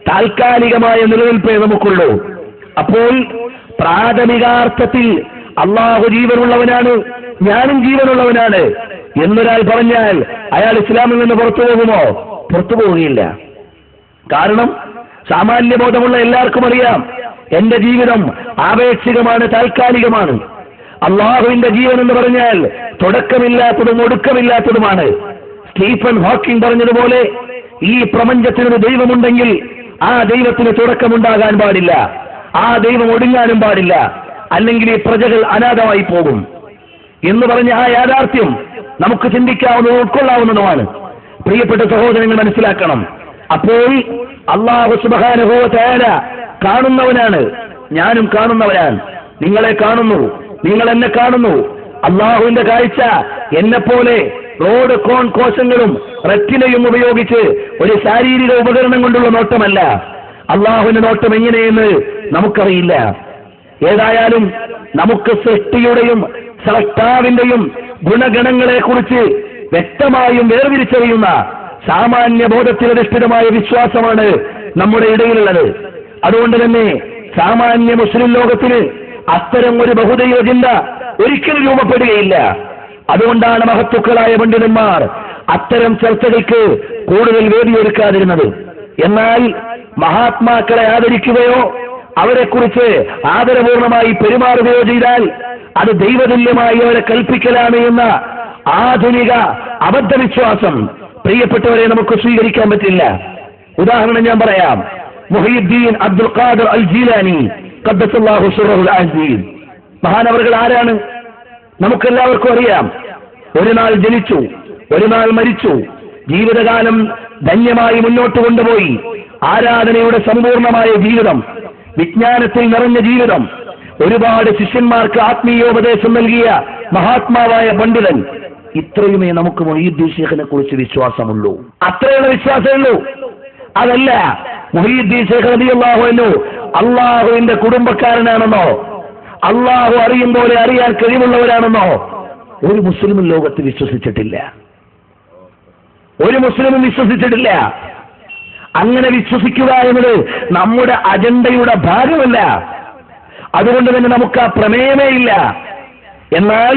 താൽക്കാലികമായ നിലനിൽപ്പേ നമുക്കുള്ളൂ. അപ്പോൾ പ്രാഥമികാർത്ഥത്തിൽ അള്ളാഹു ജീവനുള്ളവനാണ്, ഞാനും ജീവനുള്ളവനാണ് എന്നൊരാൾ പറഞ്ഞാൽ അയാൾ ഇസ്ലാമിൽ നിന്ന് പുറത്തു പോകുമോ? പുറത്തു പോവുകയില്ല. കാരണം സാമാന്യബോധമുള്ള എല്ലാവർക്കും അറിയാം, എന്റെ ജീവിതം ആപേക്ഷികമാണ്, താൽക്കാലികമാണ്. അള്ളാഹുവിന്റെ ജീവൻ എന്ന് പറഞ്ഞാൽ തുടക്കമില്ലാത്തതും ഒടുക്കമില്ലാത്തതുമാണ്. സ്റ്റീഫൻ ഹോക്കിംഗ് പറഞ്ഞതുപോലെ ഈ പ്രപഞ്ചത്തിനൊരു ദൈവമുണ്ടെങ്കിൽ ആ ദൈവത്തിന് തുടക്കമുണ്ടാകാൻ പാടില്ല, ആ ദൈവം ഒടുങ്ങാനും പാടില്ല, അല്ലെങ്കിൽ ഈ പ്രജകൾ അനാഥമായി പോകും എന്ന് പറഞ്ഞ ആ യാഥാർത്ഥ്യം നമുക്ക് ചിന്തിക്കാവുന്നതും ഉൾക്കൊള്ളാവുന്നതുമാണ്. പ്രിയപ്പെട്ട സഹോദരങ്ങൾ മനസ്സിലാക്കണം, അപ്പോൾ അല്ലാഹു സുബ്ഹാനഹു വ തആല കാണുന്നവനാണ്, ഞാനും കാണുന്നവനാണ്. നിങ്ങളെ കാണുന്നു, നിങ്ങൾ എന്നെ കാണുന്നു. അള്ളാഹുവിന്റെ കാഴ്ച എന്നെപ്പോലെ റോഡ് കോൺ കോശങ്ങളും റെറ്റിനയും ഉപയോഗിച്ച് ഒരു ശാരീരിക ഉപകരണം കൊണ്ടുള്ള നോട്ടമല്ല. അള്ളാഹുവിന്റെ നോട്ടം എങ്ങനെയെന്ന് നമുക്കറിയില്ല. ഏതായാലും നമുക്ക് സൃഷ്ടിയുടെയും സ്രഷ്ടാവിന്റെയും ഗുണഗണങ്ങളെ കുറിച്ച് വ്യക്തമായും വേർതിരിച്ചറിയുന്ന സാമാന്യ ബോധത്തിലധിഷ്ഠിതമായ വിശ്വാസമാണ് നമ്മുടെ ഇടയിലുള്ളത്. അതുകൊണ്ട് തന്നെ സാമാന്യ മുസ്ലിം ലോകത്തിന് അത്തരം ഒരു ബഹുദൈവ ചിന്ത ഒരിക്കലും രൂപപ്പെടുകയില്ല. അതുകൊണ്ടാണ് മഹത്തുക്കളായ പണ്ഡിതന്മാർ അത്തരം ചർച്ചകൾക്ക് കൂടുതൽ വേദിയൊരുക്കാതിരുന്നത്. എന്നാൽ മഹാത്മാക്കളെ ആദരിക്കുകയോ അവരെക്കുറിച്ച് ആദരപൂർണമായി പെരുമാറുകയോ ചെയ്താൽ അത് ദൈവതുല്യമായി അവരെ കൽപ്പിക്കലാണ് എന്ന ആധുനിക അബദ്ധവിശ്വാസം പ്രിയപ്പെട്ടവരെ നമുക്ക് സ്വീകരിക്കാൻ പറ്റില്ല. ഉദാഹരണം ഞാൻ പറയാം. മുഹയ്യിദ്ദീൻ അബ്ദുൽ ഖാദിർ അൽ ജീലാനി ഖദ്ദസല്ലാഹു സിർറഹുൽ അസീസ് മഹാനവറുകൾ ആരാണ്? നമുക്കെല്ലാവർക്കും അറിയാം. ഒരു നാൾ ജനിച്ചു, ഒരു നാൾ മരിച്ചു. ജീവിതകാലം ധന്യമായി മുന്നോട്ട് കൊണ്ടുപോയി. ആരാധനയുടെ സമ്പൂർണമായ ജീവിതം, വിജ്ഞാനത്തിൽ നിറഞ്ഞ ജീവിതം, ഒരുപാട് ശിഷ്യന്മാർക്ക് ആത്മീയോപദേശം നൽകിയ മഹാത്മാവായ പണ്ഡിതൻ. ഇത്രയുമേ നമുക്ക് മുഹയ്യിദ്ദീൻ ശൈഖിനെ കുറിച്ച് വിശ്വാസമുള്ളൂ. അത്രയുള്ള വിശ്വാസമുള്ളൂ. അതല്ല മുഹയ്യിദ്ദീൻ ശൈഖ് റളിയല്ലാഹു അൻഹു അള്ളാഹുവിന്റെ കുടുംബക്കാരനാണെന്നോ അള്ളാഹു അറിയും പോലെ അറിയാൻ കഴിവുള്ളവരാണെന്നോ ഒരു മുസ്ലിമും ലോകത്ത് വിശ്വസിച്ചിട്ടില്ല. ഒരു മുസ്ലിമും വിശ്വസിച്ചിട്ടില്ല. അങ്ങനെ വിശ്വസിക്കുക എന്നത് നമ്മുടെ അജണ്ടയുടെ ഭാഗമല്ല. അതുകൊണ്ട് തന്നെ നമുക്ക് ആ പ്രമേയമേ ഇല്ല. എന്നാൽ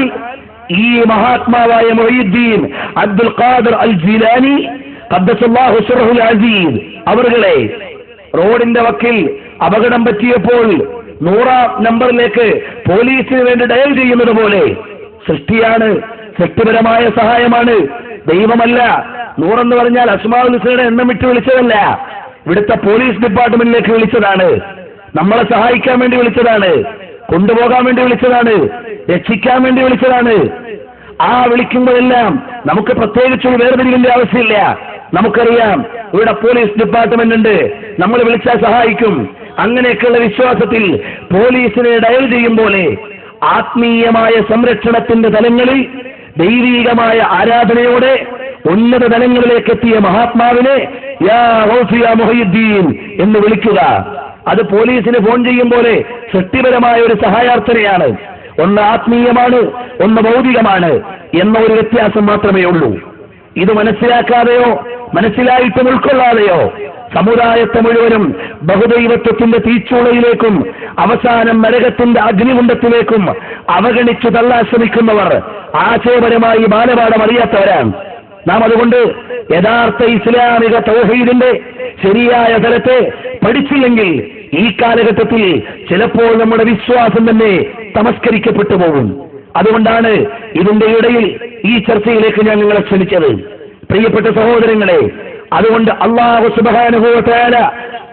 ഈ മഹാത്മാവായ മുഹയ്യിദ്ദീൻ അബ്ദുൽ ഖാദിർ അൽ ജീലാനി ഖദ്ദസല്ലാഹു സിർറഹുൽ അസീസ് അവരുകളെ റോഡിന്റെ വക്കിൽ അപകടം പറ്റിയപ്പോൾ 100-ാം നമ്പറിലേക്ക് പോലീസിന് വേണ്ടി ഡയൽ ചെയ്യുന്നത് പോലെ സൃഷ്ടിയാണ്, സൃഷ്ടിപരമായ സഹായമാണ്, ദൈവമല്ല. 100 എന്ന് പറഞ്ഞാൽ അസ്മാഉൽ ഹുസ്നയുടെ എണ്ണം വിട്ട് വിളിച്ചതല്ല. ഇവിടുത്തെ പോലീസ് ഡിപ്പാർട്ട്മെന്റിലേക്ക് വിളിച്ചതാണ്. നമ്മളെ സഹായിക്കാൻ വേണ്ടി വിളിച്ചതാണ്, കൊണ്ടുപോകാൻ വേണ്ടി വിളിച്ചതാണ്, രക്ഷിക്കാൻ വേണ്ടി വിളിച്ചതാണ്. ആ വിളിക്കുമ്പോഴെല്ലാം നമുക്ക് പ്രത്യേകിച്ചൊരു വേർതിരിവിന്റെ ആവശ്യമില്ല. നമുക്കറിയാം ഇവിടെ പോലീസ് ഡിപ്പാർട്ട്മെന്റ് ഉണ്ട്, നമ്മൾ വിളിച്ചാൽ സഹായിക്കും. അങ്ങനെയൊക്കെയുള്ള വിശ്വാസത്തിൽ പോലീസിനെ ഡയൽ ചെയ്യും പോലെ ആത്മീയമായ സംരക്ഷണത്തിന്റെ തലങ്ങളിൽ ദൈവീകമായ ആരാധനയോടെ ഉന്നത തലങ്ങളിലേക്ക് എത്തിയ മഹാത്മാവിനെ യാ ഗൗസ് യാ മുഹയ്യിദ്ദീൻ എന്ന് വിളിക്കുക. അത് പോലീസിന് ഫോൺ ചെയ്യും പോലെ സൃഷ്ടിപരമായ ഒരു സഹായാർത്ഥനയാണ്. ഒന്ന് ആത്മീയമാണ്, ഒന്ന് ഭൗതികമാണ് എന്ന ഒരു വ്യത്യാസം മാത്രമേ ഉള്ളൂ. ഇത് മനസ്സിലാക്കാതെയോ മനസ്സിലായിട്ടും ഉൾക്കൊള്ളാതെയോ സമുദായത്തെ മുഴുവനും ബഹുദൈവത്വത്തിന്റെ തീച്ചൂളയിലേക്കും അവസാനം നരകത്തിന്റെ അഗ്നികുണ്ഡത്തിലേക്കും അവഗണിച്ചു തള്ളാൻ ശ്രമിക്കുന്നവർ ആശയപരമായി ബാലപാഠം അറിയാത്തവരാണ് നാം. അതുകൊണ്ട് യഥാർത്ഥ ഇസ്ലാമിക തൗഹീദിന്റെ ശരിയായ തലത്തെ പഠിച്ചില്ലെങ്കിൽ ഈ കാലഘട്ടത്തിൽ ചിലപ്പോൾ നമ്മുടെ വിശ്വാസം തന്നെ തമസ്കരിക്കപ്പെട്ടു പോകും. അതുകൊണ്ടാണ് ഇതിന്റെ ഇടയിൽ ഈ ചർച്ചയിലേക്ക് ഞാൻ നിങ്ങളെ ക്ഷണിച്ചത്. പ്രിയപ്പെട്ട സഹോദരങ്ങളെ, അതുകൊണ്ട് അല്ലാഹു സുബ്ഹാനഹു വ തആല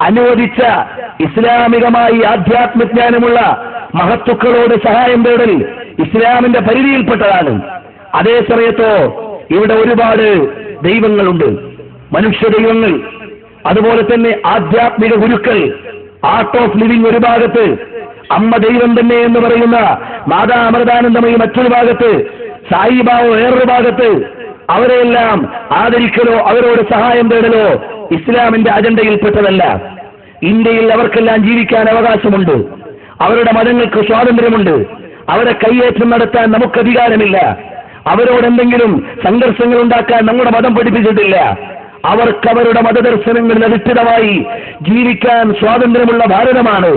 അനുവദിച്ച ഇസ്ലാമികമായി ആധ്യാത്മജ്ഞാനമുള്ള മഹത്തുക്കളോട് സഹായം തേടൽ ഇസ്ലാമിന്റെ പരിധിയിൽപ്പെട്ടതാണ്. അതേ സമയത്തോ ഇവിടെ ഒരുപാട് ദൈവങ്ങളുണ്ട്, മനുഷ്യ ദൈവങ്ങൾ, അതുപോലെ തന്നെ ആധ്യാത്മിക ഗുരുക്കൾ, ആർട്ട് ഓഫ് ലിവിംഗ് ഒരു ഭാഗത്ത്, അമ്മ ദൈവം തന്നെ എന്ന് പറയുന്ന മാതാ അമൃതാനന്ദമയി മറ്റൊരു ഭാഗത്ത്, സായിബാബ വേറൊരു ഭാഗത്ത്. അവരെയെല്ലാം ആദരിക്കലോ അവരോട് സഹായം തേടലോ ഇസ്ലാമിന്റെ അജണ്ടയിൽപ്പെട്ടതല്ല. ഇന്ത്യയിൽ അവർക്കെല്ലാം ജീവിക്കാൻ അവകാശമുണ്ട്, അവരുടെ മതങ്ങൾക്ക് സ്വാതന്ത്ര്യമുണ്ട്. അവരെ കയ്യേറ്റം നടത്താൻ നമുക്ക് അധികാരമില്ല. അവരോടെന്തെങ്കിലും സംഘർഷങ്ങൾ ഉണ്ടാക്കാൻ നമ്മുടെ മതം പഠിപ്പിച്ചിട്ടില്ല. അവർക്കവരുടെ മതദർശനങ്ങളിൽ അധിഷ്ഠിതമായി ജീവിക്കാൻ സ്വാതന്ത്ര്യമുള്ള ഭാരതമാണ്.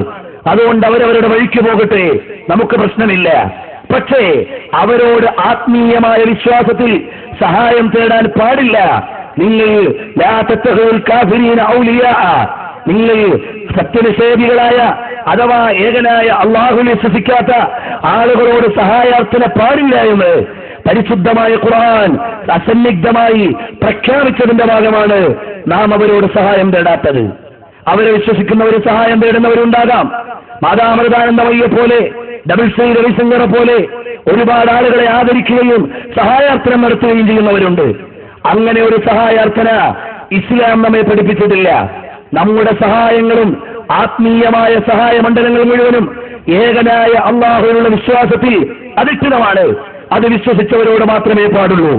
അതുകൊണ്ട് അവരവരുടെ വഴിക്ക് പോകട്ടെ, നമുക്ക് പ്രശ്നമില്ല. പക്ഷേ അവരോട് ആത്മീയമായ വിശ്വാസത്തിൽ സഹായം തേടാൻ പാടില്ല. നിങ്ങൾ ലാ തത്തഖുൽ കാഫിരീന ഔലിയാ, നിങ്ങൾ സത്യനിഷേധികളായ അഥവാ ഏകനായ അള്ളാഹുവിനെ വിശ്വസിക്കാത്ത ആളുകളോട് സഹായാർത്ഥന പാടില്ല എന്ന് പരിശുദ്ധമായ ഖുർആൻ അസന്നിഗ്ധമായി പ്രഖ്യാപിച്ചതിന്റെ ഭാഗമാണ് നാം അവരോട് സഹായം തേടാത്തത്. അവരെ വിശ്വസിക്കുന്നവർ സഹായം തേടുന്നവരുണ്ടാകാം. മാതാമൃതാനന്ദമയ്യെ പോലെ, ഡബിൾ ശ്രീ രവിശങ്കറെ പോലെ ഒരുപാട് ആളുകളെ ആദരിക്കുകയും സഹായാർത്ഥന നടത്തുകയും ചെയ്യുന്നവരുണ്ട്. അങ്ങനെ ഒരു സഹായാർത്ഥന ഇസ്ലാം നമ്മെ പഠിപ്പിച്ചിട്ടില്ല. നമ്മുടെ സഹായങ്ങളും ആത്മീയമായ സഹായ മണ്ഡലങ്ങൾ മുഴുവനും ഏകനായ അള്ളാഹുവിനുള്ള വിശ്വാസത്തിൽ അധിഷ്ഠിതമാണ്. അത് വിശ്വസിച്ചവരോട് മാത്രമേ പാടുള്ളൂ.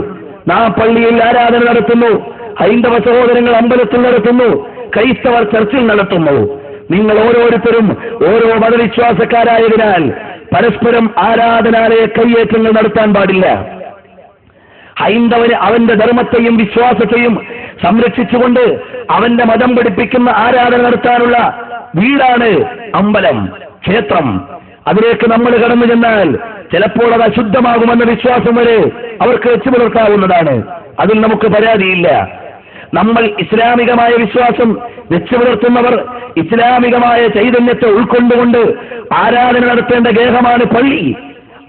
നാം പള്ളിയിൽ ആരാധന നടത്തുന്നു, ഹൈന്ദവ സഹോദരങ്ങൾ അമ്പലത്തിൽ നടത്തുന്നു, ക്രൈസ്തവർ ചർച്ചിൽ നടത്തുന്നു. നിങ്ങൾ ഓരോരുത്തരും ഓരോ മതവിശ്വാസക്കാരായതിനാൽ പരസ്പരം ആരാധനാലയ കയ്യേറ്റങ്ങൾ നടത്താൻ പാടില്ല. ഹൈന്ദവന് അവന്റെ ധർമ്മത്തെയും വിശ്വാസത്തെയും സംരക്ഷിച്ചുകൊണ്ട് അവന്റെ മതം പഠിപ്പിക്കുന്ന ആരാധന നടത്താനുള്ള വീടാണ് അമ്പലം, ക്ഷേത്രം. അതിലേക്ക് നമ്മൾ കടന്നു ചെന്നാൽ ചിലപ്പോൾ അത് അശുദ്ധമാകുമെന്ന വിശ്വാസം വരെ അവർക്ക് വെച്ചു പുലർത്താവുന്നതാണ്. അതിൽ നമുക്ക് പരാതിയില്ല. നമ്മൾ ഇസ്ലാമികമായ വിശ്വാസം വെച്ചു പുലർത്തുന്നവർ ഇസ്ലാമികമായ ചൈതന്യത്തെ ഉൾക്കൊണ്ടുകൊണ്ട് ആരാധന നടത്തേണ്ട ഗേഹമാണ് പള്ളി.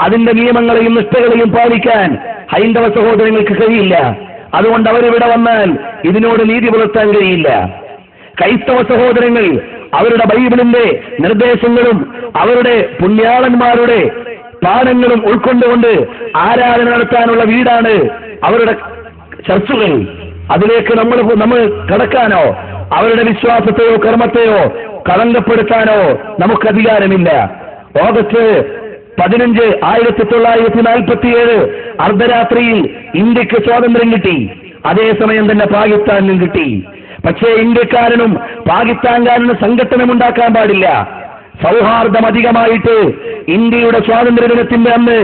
അതിന്റെ നിയമങ്ങളെയും നിഷ്ഠകളെയും പാലിക്കാൻ ഹൈന്ദവ സഹോദരങ്ങൾക്ക് കഴിയില്ല. അതുകൊണ്ട് അവരിവിടെ വന്നാൽ ഇതിനോട് നീതി പുലർത്താൻ കഴിയില്ല. ക്രൈസ്തവ സഹോദരങ്ങൾ അവരുടെ ബൈബിളിന്റെ നിർദ്ദേശങ്ങളും അവരുടെ പുണ്യാളന്മാരുടെ പാഠങ്ങളും ഉൾക്കൊണ്ടുകൊണ്ട് ആരാധന നടത്താനുള്ള വീടാണ് അവരുടെ ചർച്ചുകൾ. അതിലേക്ക് നമ്മൾ കടക്കാനോ അവരുടെ വിശ്വാസത്തെയോ കർമ്മത്തെയോ കളങ്കപ്പെടുത്താനോ നമുക്ക് അധികാരമില്ല. ഓഗസ്റ്റ് 15, 1947 അർദ്ധരാത്രിയിൽ ഇന്ത്യക്ക് സ്വാതന്ത്ര്യം കിട്ടി. അതേസമയം തന്നെ പാകിസ്ഥാനിലും കിട്ടി. പക്ഷേ ഇന്ത്യക്കാരനും പാകിസ്ഥാൻകാരനും സംഘട്ടനം ഉണ്ടാക്കാൻ പാടില്ല. സൗഹാർദ്ദം അധികമായിട്ട് ഇന്ത്യയുടെ സ്വാതന്ത്ര്യ ദിനത്തിന്റെ അന്ന്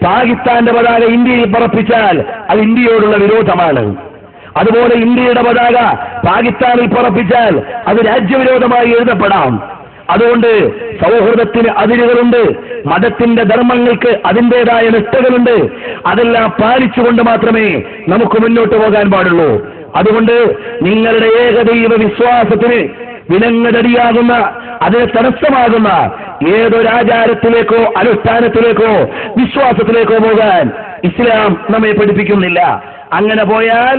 പാകിസ്ഥാന്റെ പതാക ഇന്ത്യയിൽ പറപ്പിച്ചാൽ അത് ഇന്ത്യയോടുള്ള വിരോധമാണ്. അതുപോലെ ഇന്ത്യയുടെ പതാക പാകിസ്ഥാനിൽ പറപ്പിച്ചാൽ അത് രാജ്യവിരോധമായി എഴുതപ്പെടാം. അതുകൊണ്ട് സൗഹൃദത്തിന് അതിരുകളുണ്ട്, മതത്തിന്റെ ധർമ്മങ്ങൾക്ക് അതിൻ്റെതായ നിഷ്ഠകളുണ്ട്. അതെല്ലാം പാലിച്ചുകൊണ്ട് മാത്രമേ നമുക്ക് മുന്നോട്ട് പോകാൻ പാടുള്ളൂ. അതുകൊണ്ട് നിങ്ങളുടെ ഏകദൈവ വിശ്വാസത്തിന് വിലങ്ങതടിയാകുന്ന, അതിന് തടസ്സമാകുന്ന ഏതൊരാചാരത്തിലേക്കോ അനുഷ്ഠാനത്തിലേക്കോ വിശ്വാസത്തിലേക്കോ പോകാൻ ഇസ്ലാം നമ്മെ പഠിപ്പിക്കുന്നില്ല. അങ്ങനെ പോയാൽ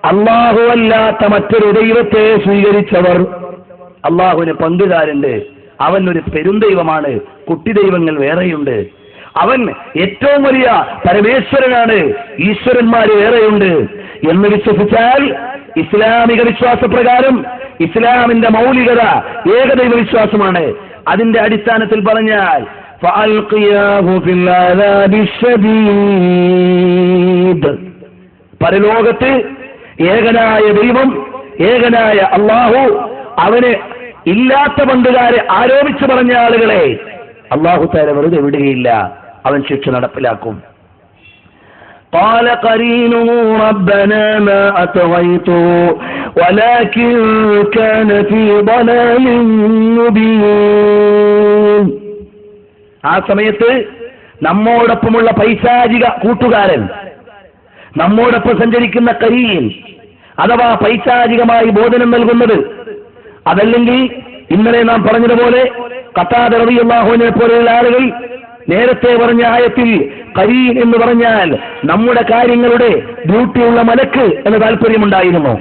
അല്ലാഹു അല്ലാത്ത മറ്റൊരു ദൈവത്തെ സ്വീകരിച്ചവർ, അള്ളാഹുവിന് പങ്കുകാരുണ്ട്, അവൻ ഒരു പെരുന്തൈവമാണ്, കുട്ടി ദൈവങ്ങൾ വേറെയുണ്ട്, അവൻ ഏറ്റവും വലിയ പരമേശ്വരനാണ്, ഈശ്വരന്മാര് വേറെയുണ്ട് എന്ന് വിശ്വസിച്ചാൽ ഇസ്ലാമിക വിശ്വാസപ്രകാരം ഇസ്ലാമിന്റെ മൗലികത ഏകദൈവ വിശ്വാസമാണ്. അതിന്റെ അടിസ്ഥാനത്തിൽ പറഞ്ഞാൽ പരലോകത്ത് ഏകനായ ദൈവം, ഏകനായ അള്ളാഹു, അവന് ഇല്ലാത്ത പങ്കുകാരെ ആരോപിച്ചു പറഞ്ഞ ആളുകളെ അള്ളാഹു തആല വെറുതെ വിടുകയില്ല, അവൻ ശിക്ഷ നടപ്പിലാക്കും. قال قرينه ربنا ما أطغيته ولكن كان في ضلال مبين. ആ സമയത്ത് നമ്മോടൊപ്പമുള്ള പൈശാചിക കൂട്ടുകാരൻ, നമ്മോടൊപ്പം സഞ്ചരിക്കുന്ന കരീൻ അഥവാ പൈശാചികമായി ബോധനം നൽകുന്നത്, അതല്ലെങ്കിൽ ഇന്നലെ നാം പറഞ്ഞതുപോലെ ഖതാദ റളിയല്ലാഹു അൻഹു പോലെയുള്ള ആളുകൾ നേരത്തെ പറഞ്ഞ ആയത്തിൽ കരീൻ എന്ന് പറഞ്ഞാൽ നമ്മുടെ കാര്യങ്ങളുടെ ഡ്യൂട്ടിയുള്ള മലക്ക് എന്ന താല്പര്യമുണ്ടായിരുന്നു.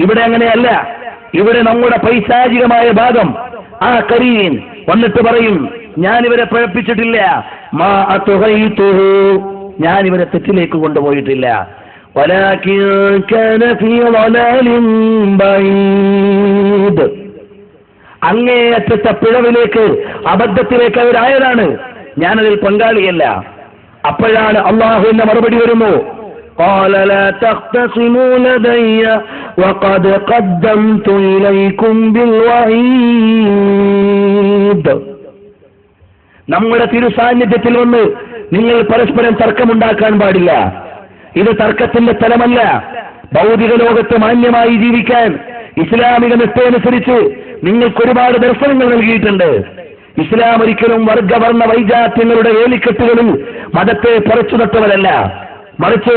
ഇവിടെ അങ്ങനെയല്ല. ഇവിടെ നമ്മുടെ പൈശാചികമായ ഭാഗം ആ കരീൻ വന്നിട്ട് പറയും, ഞാനിവരെ പ്രേരിപ്പിച്ചിട്ടില്ല, മാ അത്ഗൈതുഹു, ഞാനിവരെ തെറ്റിലേക്ക് കൊണ്ടുപോയിട്ടില്ല, വലാകിൻ കാന ഫീ ളലാലിൻ ബഈദ്, അങ്ങേയറ്റത്തെ പിഴവിലേക്ക്, അബദ്ധത്തിലേക്ക് അവരായതാണ്, ഞാനതിൽ പങ്കാളിയല്ല. അപ്പോഴാണ് അള്ളാഹുവിന്റെ മറുപടി വരുന്നു, قال لا تختصموا لدي وقد قدمت إليكم بالوعيد. നമ്മുടെ തിരുസാന്നിധ്യത്തിൽ വന്ന് നിങ്ങൾ പരസ്പരം തർക്കമുണ്ടാക്കാൻ പാടില്ല. ഇത് തർക്കത്തിന്റെ സ്ഥലമല്ല. ഭൗതിക ലോകത്ത് മാന്യമായി ജീവിക്കാൻ ഇസ്ലാമിക നിഷ്ഠയനുസരിച്ച് നിങ്ങൾക്ക് ഒരുപാട് ദർശനങ്ങൾ നൽകിയിട്ടുണ്ട്. ഇസ്ലാം ഒരിക്കലും വർഗവർണ്ണ വൈജാത്യങ്ങളുടെ വേലിക്കെട്ടുകളിൽ മതത്തെ പറിച്ചു നട്ടവരല്ല, മറിച്ച്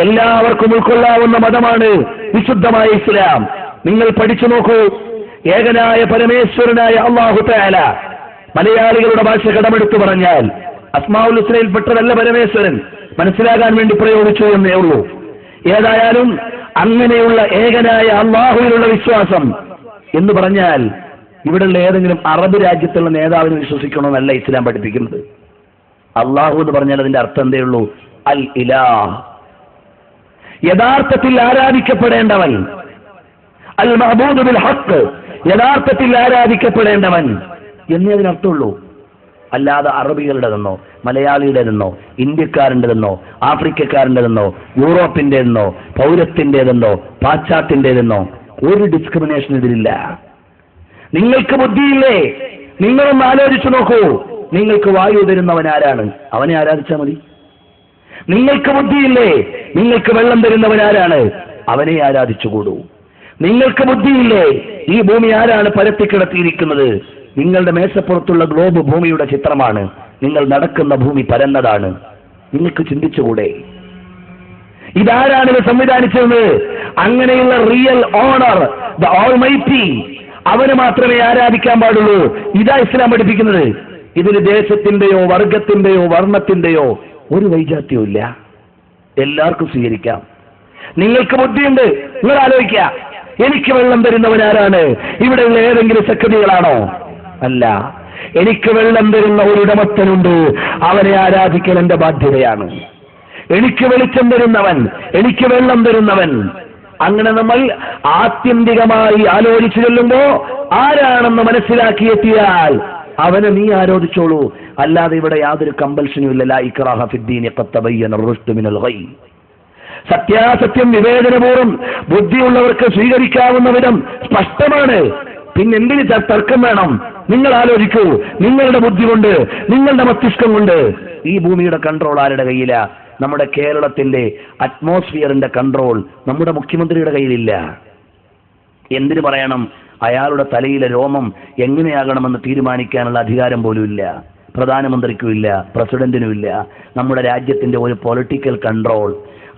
എല്ലാവർക്കും ഉൾക്കൊള്ളാവുന്ന മതമാണ് വിശുദ്ധമായ ഇസ്ലാം. നിങ്ങൾ പഠിച്ചു നോക്കൂ. ഏകനായ പരമേശ്വരനായ അല്ലാഹു തആല, മലയാളികളുടെ ഭാഷ കടമെടുത്തു പറഞ്ഞാൽ അസ്മാഉൽ ഹുസ്നയിൽ പെട്ടതല്ല പരമേശ്വരൻ, മനസ്സിലാകാൻ വേണ്ടി പ്രയോഗിച്ചു എന്നേ ഉള്ളൂ. ഏതായാലും അങ്ങനെയുള്ള ഏകനായ അല്ലാഹുവിലുള്ള വിശ്വാസം എന്ന് പറഞ്ഞാൽ ഇവിടെയുള്ള ഏതെങ്കിലും അറബ് രാജ്യത്തുള്ള നേതാവിനെ വിശ്വസിക്കണമെന്നല്ല ഇസ്ലാം പഠിപ്പിക്കുന്നത്. അള്ളാഹു എന്ന് പറഞ്ഞാൽ അതിന്റെ അർത്ഥം എന്തേ ഉള്ളൂ? അൽ ഇലാഹ്, യഥാർത്ഥത്തിൽ ആരാധിക്കപ്പെടേണ്ടവൻ. അൽ മഅബൂദു ബിൽ ഹഖ്, യഥാർത്ഥത്തിൽ ആരാധിക്കപ്പെടേണ്ടവൻ എന്നേ അതിനർത്ഥമുള്ളൂ. അല്ലാതെ അറബികളുടെതെന്നോ മലയാളിയുടേതെന്നോ ഇന്ത്യക്കാരൻ്റെതെന്നോ ആഫ്രിക്കക്കാരൻ്റെതെന്നോ യൂറോപ്പിൻ്റെതെന്നോ പൗരത്തിൻ്റെതെന്നോ പാശ്ചാത്യൻ്റെതെന്നോ ഒരു ഡിസ്ക്രിമിനേഷൻ ഇതിലില്ല. നിങ്ങൾക്ക് ബുദ്ധിയില്ലേ? നിങ്ങളൊന്ന് ആലോചിച്ചു നോക്കൂ. നിങ്ങൾക്ക് വായു തരുന്നവൻ ആരാണ്? അവനെ ആരാധിച്ചാൽ മതി. നിങ്ങൾക്ക് ബുദ്ധിയില്ലേ? നിങ്ങൾക്ക് വെള്ളം തരുന്നവൻ ആരാണ്? അവനെ ആരാധിച്ചുകൂടൂ. നിങ്ങൾക്ക് ബുദ്ധിയില്ലേ? ഈ ഭൂമി ആരാണ് പരത്തിക്കിടത്തിയിരിക്കുന്നത്? നിങ്ങളുടെ മേശപ്പുറത്തുള്ള ഗ്ലോബ് ഭൂമിയുടെ ചിത്രമാണ്. നിങ്ങൾ നടക്കുന്ന ഭൂമി പരന്നതാണ്. നിങ്ങൾക്ക് ചിന്തിച്ചുകൂടെ? ഇതാരാണ് ഇത് സംവിധാനിച്ചത്? അങ്ങനെയുള്ള റിയൽ ഓണർ, ദ ഓൾമൈറ്റി, അവന് മാത്രമേ ആരാധിക്കാൻ പാടുള്ളൂ. ഇതാ ഇസ്ലാം പഠിപ്പിക്കുന്നത്. ഇതിന് ദേശത്തിന്റെയോ വർഗത്തിന്റെയോ വർണ്ണത്തിന്റെയോ ഒരു വൈജാത്യവും ഇല്ല. എല്ലാവർക്കും സ്വീകരിക്കാം. നിങ്ങൾക്ക് ബുദ്ധിയുണ്ട്. നിങ്ങൾ ആലോചിക്കുക, എനിക്ക് വെള്ളം തരുന്നവൻ ആരാണ്? ഇവിടെയുള്ള ഏതെങ്കിലും സെക്രട്ടറികളാണോ? അല്ല. എനിക്ക് വെള്ളം തരുന്ന ഒരു ഉടമസ്ഥനുണ്ട്. അവനെ ആരാധിക്കൽ എന്റെ ബാധ്യതയാണ്. എനിക്ക് വെളിച്ചം തരുന്നവൻ, എനിക്ക് വെള്ളം തരുന്നവൻ. അങ്ങനെ നമ്മൾ ആത്യന്തികമായി ആലോചിച്ചു ചെല്ലുമ്പോ ആരാണെന്ന് മനസ്സിലാക്കിയെത്തിയാൽ അവനെ നീ ആരോധിച്ചോളൂ. അല്ലാതെ ഇവിടെ യാതൊരു കമ്പൽഷനും ഇല്ല. ലാ ഇക്റാഹ ഫിദ്ദീൻ ഖദ് തബയ്യന റുശ്ദു മിനൽ ഗയ്. സത്യാസത്യം വിവേചനപൂർവ്വം ബുദ്ധിയുള്ളവർക്ക് സ്വീകരിക്കാവുന്ന വിധം സ്പഷ്ടമാണ്. പിന്നെ എന്തിന് തർക്കം വേണം? നിങ്ങൾ ആലോചിക്കൂ. നിങ്ങളുടെ ബുദ്ധി കൊണ്ട്, നിങ്ങളുടെ മസ്തിഷ്കം കൊണ്ട് ഈ ഭൂമിയുടെ കൺട്രോൾ ആരുടെ കയ്യിലാ? നമ്മുടെ കേരളത്തിന്റെ അറ്റ്മോസ്ഫിയറിന്റെ കൺട്രോൾ നമ്മുടെ മുഖ്യമന്ത്രിയുടെ കയ്യിലില്ല. എന്തിനു പറയണം? അയാളുടെ തലയിലെ രോമം എങ്ങനെയാകണമെന്ന് തീരുമാനിക്കാനുള്ള അധികാരം പോലും ഇല്ല. പ്രധാനമന്ത്രിക്കുമില്ല, പ്രസിഡന്റിനുമില്ല. നമ്മുടെ രാജ്യത്തിന്റെ ഒരു പൊളിറ്റിക്കൽ കൺട്രോൾ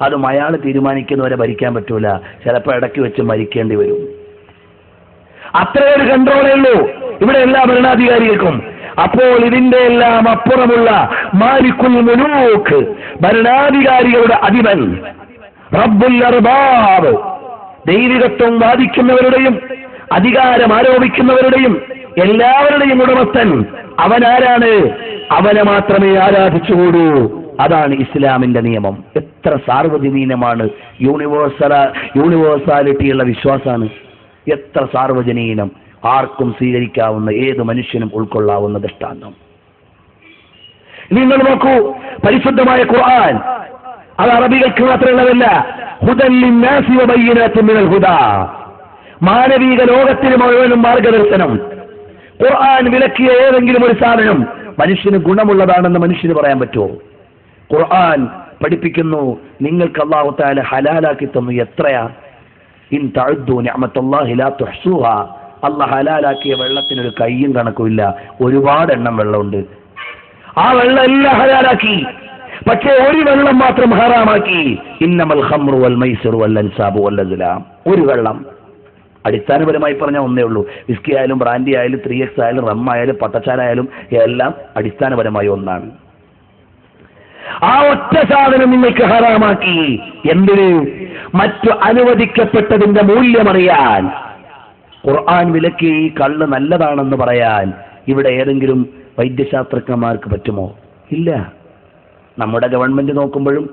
അതും അയാൾ തീരുമാനിക്കുന്നവരെ ഭരിക്കാൻ പറ്റൂല. ചിലപ്പോൾ ഇടയ്ക്ക് വെച്ച് മരിക്കേണ്ടി വരും. അത്രയൊരു കൺട്രോളേ ഉള്ളൂ ഇവിടെ എല്ലാ ഭരണാധികാരികൾക്കും. അപ്പോൾ ഇതിന്റെ എല്ലാം അപ്പുറമുള്ള മാലിക്കുൽ മുലൂക്ക്, ഭരണാധികാരികളുടെ അധിപൻ, റബ്ബുൽ അർബാബ്, ദൈവികത്വം വാദിക്കുന്നവരുടെയും അധികാരം ആരോപിക്കുന്നവരുടെയും എല്ലാവരുടെയും ഉടമസ്ഥൻ അവനാരാണ്? അവനെ മാത്രമേ ആരാധിച്ചുകൂടൂ. അതാണ് ഇസ്ലാമിന്റെ നിയമം. എത്ര സാർവജനീനമാണ്! യൂണിവേഴ്സാലിറ്റിയുള്ള വിശ്വാസമാണ്. എത്ര സാർവജനീനം! ആർക്കും സ്വീകരിക്കാവുന്ന, ഏത് മനുഷ്യനും ഉൾക്കൊള്ളാവുന്ന ദൃഷ്ടാന്തം. നിങ്ങൾ നോക്കൂ, പരിശുദ്ധമായ ഖുർആൻ അത് അറബികൾക്ക് മാത്രമുള്ളതല്ല. ഹുദൻ ലിന്നാസി വബയ്യിനാത്തുൻ മിനൽ ഹുദാ, മാനവിക ലോകത്തിന് മുഴുവനും മാർഗദർശനം. ഖുർആൻ വിലക്കിയ ഏതെങ്കിലും ഒരു സാധനം മനുഷ്യന് ഗുണമുള്ളതാണെന്ന് മനുഷ്യന് പറയാൻ പറ്റുമോ? ഖുർആൻ പഠിപ്പിക്കുന്നു, നിങ്ങൾക്ക് അല്ലാഹു തആല ഹലാലാക്കി തന്നു എത്രയാ. ഇൻ തഅദ്ദു നിഅമത്തല്ലാഹി ലാ തുഹ്സുഹാ. അല്ലാഹു ഹലാലാക്കിയ വെള്ളത്തിനൊരു കയ്യും കണക്കുമില്ല. ഒരുപാട് എണ്ണം വെള്ളമുണ്ട്. ആ വെള്ളം എല്ലാം ഹലാലാക്കി. പക്ഷേ ഒരു വെള്ളം മാത്രം ഹറാമാക്കി. ഇന്നമൽ ഖംറു വൽ മൈസിറു വൽ അൻസാബു വൽ അസ്ലാം. ഒരു വെള്ളം അടിസ്ഥാനപരമായി പറഞ്ഞാൽ ഒന്നേ ഉള്ളൂ. വിസ്കി ആയാലും ബ്രാൻഡി ആയാലും 3X ആയാലും റം ആയാലും പട്ടച്ചാരായാലും എല്ലാം അടിസ്ഥാനപരമായി ഒന്നാണ്. ആ ഒറ്റ സാധനം നിങ്ങൾക്ക് ഹറാമാക്കി. എന്തിന്? മറ്റു അനുവദിക്കപ്പെട്ടതിന്റെ മൂല്യമറിയാൻ. ഖുർആൻ വിലക്കി ഈ കള്ള് നല്ലതാണെന്ന് പറയാൻ ഇവിടെ ഏതെങ്കിലും വൈദ്യശാസ്ത്രജ്ഞന്മാർക്ക് പറ്റുമോ? ഇല്ല. നമ്മുടെ ഗവൺമെന്റ് നോക്കുമ്പോഴും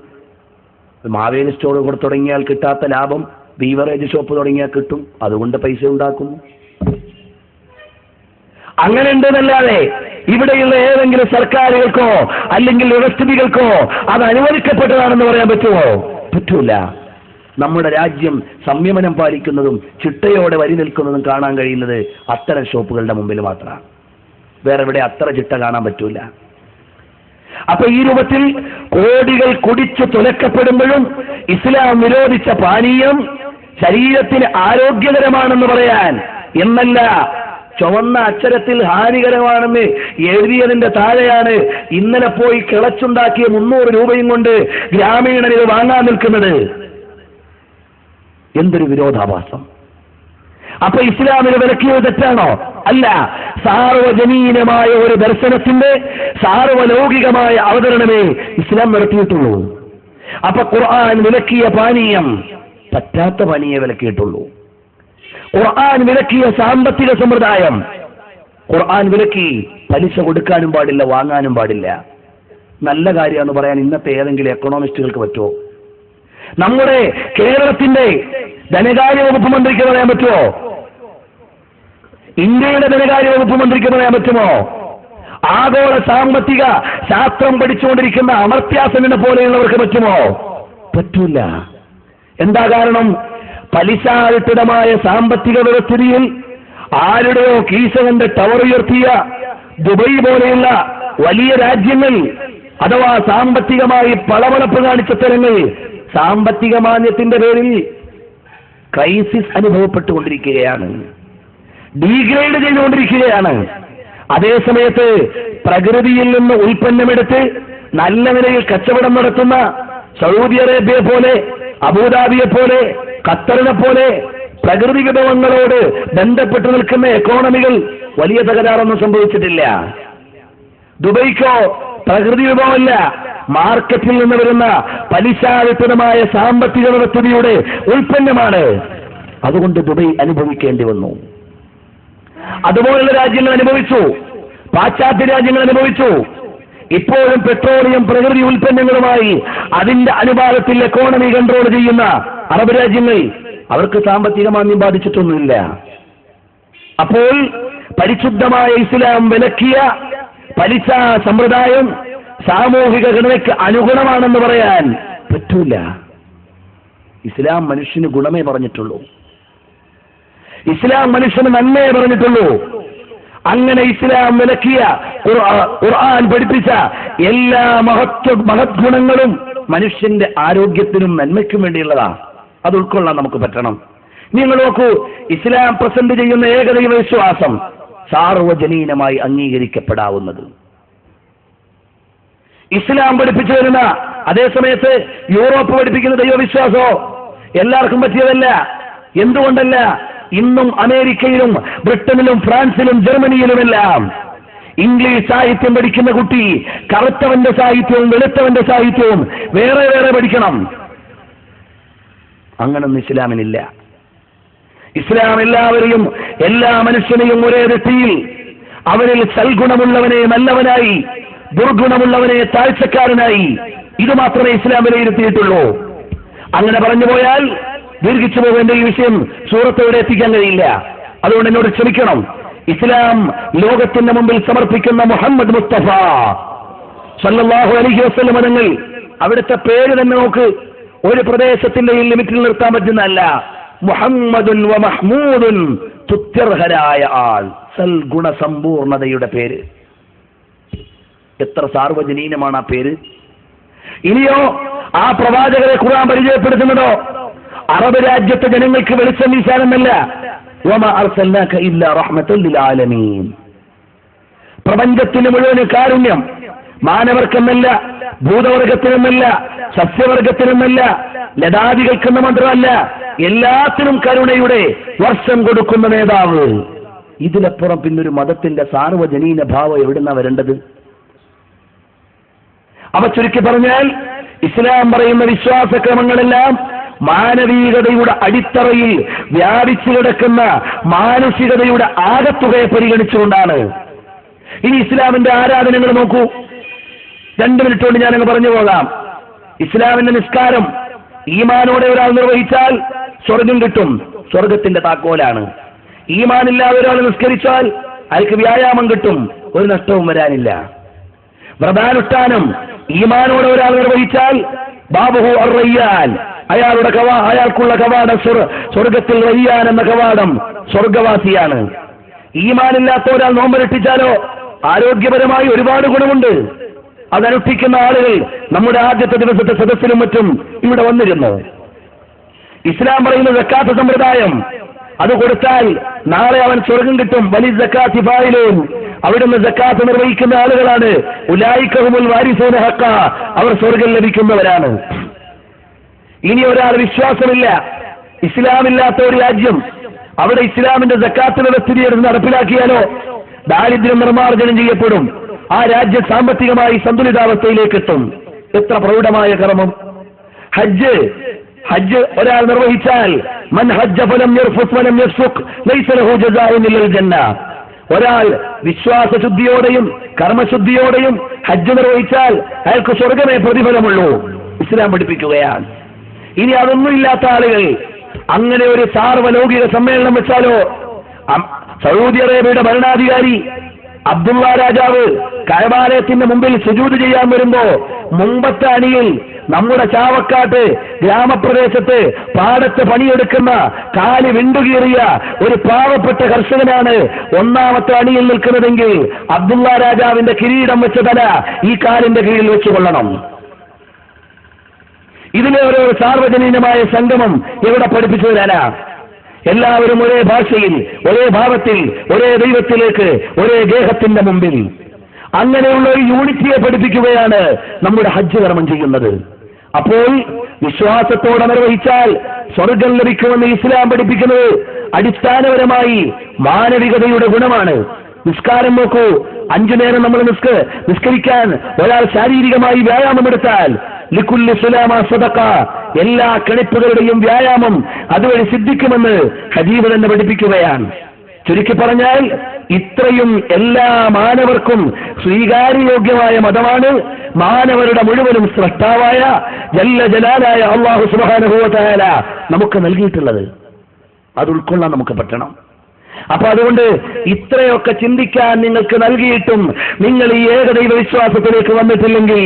മാവേലി സ്റ്റോർ കൂടെ തുടങ്ങിയാൽ കിട്ടാത്ത ലാഭം ബീവറേജ് ഷോപ്പ് തുടങ്ങിയാൽ കിട്ടും. അതുകൊണ്ട് പൈസ ഉണ്ടാക്കുന്നു. അങ്ങനെ ഉണ്ടെന്നല്ലാതെ ഇവിടെയുള്ള ഏതെങ്കിലും സർക്കാരുകൾക്കോ അല്ലെങ്കിൽ വ്യവസ്ഥിതികൾക്കോ അത് അനുവദിക്കപ്പെട്ടതാണെന്ന് പറയാൻ പറ്റുമോ? പറ്റൂല. നമ്മുടെ രാജ്യം സംയമനം പാലിക്കുന്നതും ചിട്ടയോടെ വരി നിൽക്കുന്നതും കാണാൻ കഴിയുന്നത് അത്തരം ഷോപ്പുകളുടെ മുമ്പിൽ മാത്രമാണ്. വേറെ എവിടെ അത്ര ചിട്ട കാണാൻ പറ്റൂല. അപ്പൊ ഈ രൂപത്തിൽ കോടികൾ കുടിച്ചു തുലക്കപ്പെടുമ്പോഴും ഇസ്ലാം നിരോധിച്ച പാനീയം ശരീരത്തിന് ആരോഗ്യകരമാണെന്ന് പറയാൻ എന്നല്ല, ചുവന്ന അക്ഷരത്തിൽ ഹാനികരമാണെന്ന് എഴുതിയതിന്റെ താഴെയാണ് ഇന്നലെ പോയി കിളച്ചുണ്ടാക്കിയ 300 രൂപയും കൊണ്ട് ഗ്രാമീണൻ ഇത് വാങ്ങാൻ നിൽക്കുന്നത്. എന്തൊരു വിരോധാഭാസം! അപ്പൊ ഇസ്ലാമിന് വിലക്കിയത് തെറ്റാണോ? അല്ല. സാർവജനീനമായ ഒരു ദർശനത്തിന്റെ സാർവലൗകികമായ അവതരണമേ ഇസ്ലാം നടത്തിയിട്ടുള്ളൂ. അപ്പൊ ഖുർആൻ വിലക്കിയ പാനീയം പറ്റാത്ത പാനീയെ വിലക്കിയിട്ടുള്ളൂ. ഖുർആൻ വിലക്കിയ സാമ്പത്തിക സമ്പ്രദായം, ഖുർആൻ വിലക്കി പലിശ കൊടുക്കാനും പാടില്ല, വാങ്ങാനും പാടില്ല. നല്ല കാര്യമെന്ന് പറയാൻ ഇന്നത്തെ ഏതെങ്കിലും എക്കണോമിസ്റ്റുകൾക്ക് പറ്റുമോ? നമ്മുടെ കേരളത്തിന്റെ ധനകാര്യ വകുപ്പ് മന്ത്രിക്ക് പറയാൻ പറ്റുമോ? ഇന്ത്യയുടെ ധനകാര്യ വകുപ്പ് മന്ത്രിക്ക് പറയാൻ പറ്റുമോ? ആഗോള സാമ്പത്തിക ശാസ്ത്രം പഠിച്ചുകൊണ്ടിരിക്കുന്ന അമർത്യാസനെ പോലെയുള്ളവർക്ക് പറ്റുമോ? പറ്റൂല. എന്താ കാരണം? പലിശാധിഷ്ഠിതമായ സാമ്പത്തിക വ്യവസ്ഥിതിയിൽ ആരുടെയോ കീശകന്റെ ടവർ ഉയർത്തിയ ദുബൈ പോലെയുള്ള വലിയ രാജ്യങ്ങൾ അഥവാ സാമ്പത്തികമായി പളവളപ്പ് കാണിച്ച സ്ഥലങ്ങൾ സാമ്പത്തിക മാന്യത്തിന്റെ പേരിൽ ക്രൈസിസ് അനുഭവപ്പെട്ടുകൊണ്ടിരിക്കുകയാണ്, ഡീഗ്രേഡ് ചെയ്തുകൊണ്ടിരിക്കുകയാണ്. അതേസമയത്ത് പ്രകൃതിയിൽ നിന്ന് ഉൽപ്പന്നമെടുത്ത് നല്ല നിലയിൽ കച്ചവടം നടത്തുന്ന സൗദി അറേബ്യയെ പോലെ, അബുദാബിയെ പോലെ, ഖത്തറിനെ പോലെ പ്രകൃതി വിഭവങ്ങളോട് ബന്ധപ്പെട്ട് നിൽക്കുന്ന എക്കോണമികൾ വലിയ തകരാറൊന്നും സംഭവിച്ചിട്ടില്ല. ദുബൈക്കോ പ്രകൃതി വിഭവമല്ല, മാർക്കറ്റിൽ നിന്ന് വരുന്ന പലിശാധിഷ്ഠിതമായ സാമ്പത്തിക വ്യവസ്ഥയുടെ ഉൽപ്പന്നമാണ്. അതുകൊണ്ട് ദുബൈ അനുഭവിക്കേണ്ടി വന്നു. അതുപോലുള്ള രാജ്യങ്ങൾ അനുഭവിച്ചു, പാശ്ചാത്യ രാജ്യങ്ങൾ അനുഭവിച്ചു. ഇപ്പോഴും പെട്രോളിയം പ്രകൃതി ഉൽപ്പന്നങ്ങളുമായി അതിന്റെ അനുപാതത്തിൽ എക്കോണമി കൺട്രോൾ ചെയ്യുന്ന അറബ് രാജ്യങ്ങൾ, അവർക്ക് സാമ്പത്തിക മാന്ദ്യം ബാധിച്ചിട്ടൊന്നുമില്ല. അപ്പോൾ പരിശുദ്ധമായ ഇസ്ലാം വിലക്കിയ പലിശ സമ്പ്രദായം സാമൂഹിക ഘടനയ്ക്ക് അനുഗുണമാണെന്ന് പറയാൻ പറ്റൂല. ഇസ്ലാം മനുഷ്യന് ഗുണമേ പറഞ്ഞിട്ടുള്ളൂ, ഇസ്ലാം മനുഷ്യന് നന്മയെ പറഞ്ഞിട്ടുള്ളൂ. അങ്ങനെ ഇസ്ലാം വിലക്കിയ ഖുർആൻ പഠിപ്പിച്ച എല്ലാ മഹത് ഗുണങ്ങളും മനുഷ്യന്റെ ആരോഗ്യത്തിനും നന്മയ്ക്കും വേണ്ടിയുള്ളതാ. അത് ഉൾക്കൊള്ളാൻ നമുക്ക് പറ്റണം. നിങ്ങൾ നോക്കൂ, ഇസ്ലാം പ്രസന്റ് ചെയ്യുന്ന ഏകദൈവ വിശ്വാസം സാർവജനീനമായി അംഗീകരിക്കപ്പെടാവുന്നത് ഇസ്ലാം പഠിപ്പിച്ചു വരുന്ന, അതേസമയത്ത് യൂറോപ്പ് പഠിപ്പിക്കുന്ന ദൈവവിശ്വാസമോ എല്ലാവർക്കും പറ്റിയതല്ല. എന്തുകൊണ്ടല്ല? ഇന്നും അമേരിക്കയിലും ബ്രിട്ടനിലും ഫ്രാൻസിലും ജർമ്മനിയിലുമെല്ലാം ഇംഗ്ലീഷ് സാഹിത്യം പഠിക്കുന്ന കുട്ടി കറുത്തവന്റെ സാഹിത്യവും വെളുത്തവന്റെ സാഹിത്യവും വേറെ വേറെ പഠിക്കണം. അങ്ങനൊന്നും ഇസ്ലാമിനില്ല. ഇസ്ലാം എല്ലാവരെയും, എല്ലാ മനുഷ്യനെയും ഒരേ ദൃഷ്ടിയിൽ, അവരിൽ സൽഗുണമുള്ളവനെ നല്ലവനായി, ദുർഗുണമുള്ളവനെ താഴ്ചക്കാരനായി, ഇത് മാത്രമേ ഇസ്ലാം വിലയിരുത്തിയിട്ടുള്ളൂ. അങ്ങനെ പറഞ്ഞു പോയാൽ ദീർഘിച്ചു പോകേണ്ട ഈ വിഷയം സൂറത്തോടെ എത്തിക്കാൻ കഴിയില്ല. അതുകൊണ്ട് എന്നോട് ക്ഷമിക്കണം. ഇസ്ലാം ലോകത്തിന്റെ മുമ്പിൽ സമർപ്പിക്കുന്ന മുഹമ്മദ് മുസ്തഫ സല്ലല്ലാഹു അലൈഹി വസല്ലം തങ്ങൾ, അവിടുത്തെ പേര് തന്നെ നോക്ക്, ഒരു പ്രദേശത്തിന്റെ ഈ ലിമിറ്റിൽ നിർത്താൻ പറ്റുന്നതല്ല. മുഹമ്മദുൻ വ മഹ്മൂദുൻ, തുത്യർഹരായ ആൾ, സൽഗുണസമ്പൂർണതയുടെ പേര്. എത്ര സാർവജനീനമാണ് ആ പേര്. ഇനിയോ ആ പ്രവാചകരെ ഖുർആൻ പരിചയപ്പെടുത്തുന്നതോ അറബ് രാജ്യത്തെ ജനങ്ങൾക്ക് വെളിച്ചം വീശാനെന്നല്ല, വമാ അർസൽനാക ഇല്ലാ റഹ്മത്തൻ ലിൽ ആലമീൻ, പ്രപഞ്ചത്തിന് മുഴുവൻ കാരുണ്യം, മാനവർക്കെന്നല്ല, ഭൂതവർഗത്തിനെന്നല്ല, സസ്യവർഗത്തിനെന്നല്ല, ലതാദികൾക്കെന്ന് മാത്രമല്ല, എല്ലാത്തിനും കരുണയുടെ വർഷം കൊടുക്കുന്ന നേതാവ്. ഇതിലപ്പുറം പിന്നൊരു മതത്തിന്റെ സാർവജനീന ഭാവം എവിടുന്നാ വരേണ്ടത്? അവ ചുരുക്കി പറഞ്ഞാൽ, ഇസ്ലാം പറയുന്ന വിശ്വാസക്രമങ്ങളെല്ലാം മാനവികതയുടെ അടിത്തറയിൽ വ്യാപിച്ചു കിടക്കുന്ന മാനുഷികതയുടെ ആകത്തുകയെ പരിഗണിച്ചുകൊണ്ടാണ്. ഇനി ഇസ്ലാമിന്റെ ആരാധനകൾ നോക്കൂ. 2 മിനിറ്റ് കൊണ്ട് ഞാനങ്ങ് പറഞ്ഞു പോകാം. ഇസ്ലാമിന്റെ നിസ്കാരം ഈമാനോടെ ഒരാൾ നിർവഹിച്ചാൽ സ്വർഗം കിട്ടും, സ്വർഗത്തിന്റെ താക്കോലാണ്. ഈമാനില്ലാതെ ഒരാൾ നിസ്കരിച്ചാൽ അയാൾക്ക് വ്യായാമം കിട്ടും, ഒരു നഷ്ടവും വരാനില്ല. വ്രതാനുഷ്ഠാനം ഈമാനോടെ ഒരാൾ നിർവഹിച്ചാൽ ബാബുഹു അർ-റയ്യാൻ, അയാൾക്കുള്ള കവാടം സ്വർഗത്തിൽ റയ്യാൻ എന്ന കവാടം, സ്വർഗവാസിയാണ്. ഈമാനില്ലാത്ത ഒരാൾ നോമ്പനുഷ്ഠിച്ചാലോ ആരോഗ്യപരമായി ഒരുപാട് ഗുണമുണ്ട്. അതനുഷ്ഠിക്കുന്ന ആളുകൾ നമ്മുടെ ആദ്യത്തെ ദിവസത്തെ സദസ്സിലും മറ്റും ഇവിടെ വന്നിരുന്നു. ഇസ്ലാം പറയുന്ന സക്കാത്ത് സമ്പ്രദായം, അത് കൊടുത്താൽ നാളെ അവൻ സ്വർഗം കിട്ടും. വലി സക്കാത്തി ഫായിലൂൻ, അവിടുന്ന് സക്കാത്ത് നിർവഹിക്കുന്ന ആളുകളാണ്. ഉലൈക ഹുമുൽ വാരിസൂന ഹഖ, അവർ സ്വർഗം ലഭിക്കുന്നവരാണ്. ഇനി ഒരാൾ വിശ്വാസമില്ല, ഇസ്ലാമില്ലാത്ത ഒരു രാജ്യം, അവിടെ ഇസ്ലാമിന്റെ സക്കാത്ത് വ്യവസ്ഥിതിയെടുത്ത് നടപ്പിലാക്കിയാലോ ദാരിദ്ര്യം നിർമ്മാർജ്ജനം ചെയ്യപ്പെടും. ആ രാജ്യം സാമ്പത്തികമായി സന്തുലിതാവസ്ഥയിലേക്ക് എത്തും. എത്ര പ്രൗഢമായ കർമ്മം! ഹജ്ജ് ഒരാൾ നിർവഹിച്ചാൽ, മൻ ഹജ്ജ ഫലം യർഫുസ് വലം യഫ്സുഖ് ലൈസ ലഹു ജസാഉൻ ഇല്ലൽ ജന്ന, ഒരാൾ വിശ്വാസശുദ്ധിയോടെയും കർമ്മശുദ്ധിയോടെയും ഹജ്ജ് നിർവഹിച്ചാൽ അയാൾക്ക് സ്വർഗമേ പ്രതിഫലമുള്ളൂ. ഇസ്ലാം പഠിപ്പിക്കുകയാണ്. ഇനി അതൊന്നുമില്ലാത്ത ആളുകൾ അങ്ങനെ ഒരു സാർവലൗകിക സമ്മേളനം വെച്ചാലോ, സൗദി അറേബ്യയുടെ ഭരണാധികാരി അബ്ദുള്ള രാജാവ് കഅബാലയത്തിന്റെ മുമ്പിൽ സുജൂദ് ചെയ്യാൻ വരുമ്പോ മുമ്പത്തെ അണിയിൽ നമ്മുടെ ചാവക്കാട്ട് ഗ്രാമപ്രദേശത്ത് പാടത്ത് പണിയെടുക്കുന്ന കാല് വിണ്ടുകീറിയ ഒരു പാവപ്പെട്ട കർഷകനാണ് ഒന്നാമത്തെ അണിയിൽ നിൽക്കുന്നതെങ്കിൽ അബ്ദുള്ള രാജാവിന്റെ കിരീടം വെച്ച തല ഈ കാലിന്റെ കീഴിൽ വെച്ചുകൊള്ളണം. ഇതിലെ ഓരോ സാർവജനീനമായ സംഗമം എവിടെ പഠിപ്പിച്ചു തരാനാ? എല്ലാവരും ഒരേ ഭാഷയിൽ, ഒരേ ഭാവത്തിൽ, ഒരേ ദൈവത്തിലേക്ക്, ഒരേ ഗേഹത്തിന്റെ മുമ്പിൽ, അങ്ങനെയുള്ള ഒരു യൂണിറ്റിയെ പഠിപ്പിക്കുകയാണ് നമ്മുടെ ഹജ്ജ് കർമ്മം ചെയ്യുന്നത്. അപ്പോൾ വിശ്വാസത്തോടെ നിർവഹിച്ചാൽ സ്വർഗം ലഭിക്കുമെന്ന് ഇസ്ലാം പഠിപ്പിക്കുന്നത് അടിസ്ഥാനപരമായി മാനവികതയുടെ ഗുണമാണ്. നിസ്കാരം നോക്കൂ, 5 നേരം നമ്മൾ നിസ്കരിക്കാൻ ഒരാൾ ശാരീരികമായി വ്യായാമമെടുത്താൽ ലിക്കുല്ലി സുലാമ സദഖ, എല്ലാ കണിപ്പുകളുടെയും വ്യായാമം അതുവഴി സിദ്ധിക്കുമെന്ന് ഹദീസ് തന്നെ പഠിപ്പിക്കുകയാണ്. ചുരുക്കി പറഞ്ഞാൽ ഇത്രയും എല്ലാ മാനവർക്കും സ്വീകാര്യയോഗ്യമായ മതമാണ് മാനവരുടെ മുഴുവനും സ്രഷ്ടാവായ ജല്ല ജലാലായ അല്ലാഹു സുബ്ഹാനഹു വ തആല നമുക്ക് നൽകിയിട്ടുള്ളത്. അത് ഉൾക്കൊള്ളാൻ നമുക്ക് പറ്റണം. അപ്പൊ അതുകൊണ്ട് ഇത്രയൊക്കെ ചിന്തിക്കാൻ നിങ്ങൾക്ക് നൽകിയിട്ടും നിങ്ങൾ ഈ ഏകദൈവ വിശ്വാസത്തിലേക്ക് വന്നിട്ടില്ലെങ്കിൽ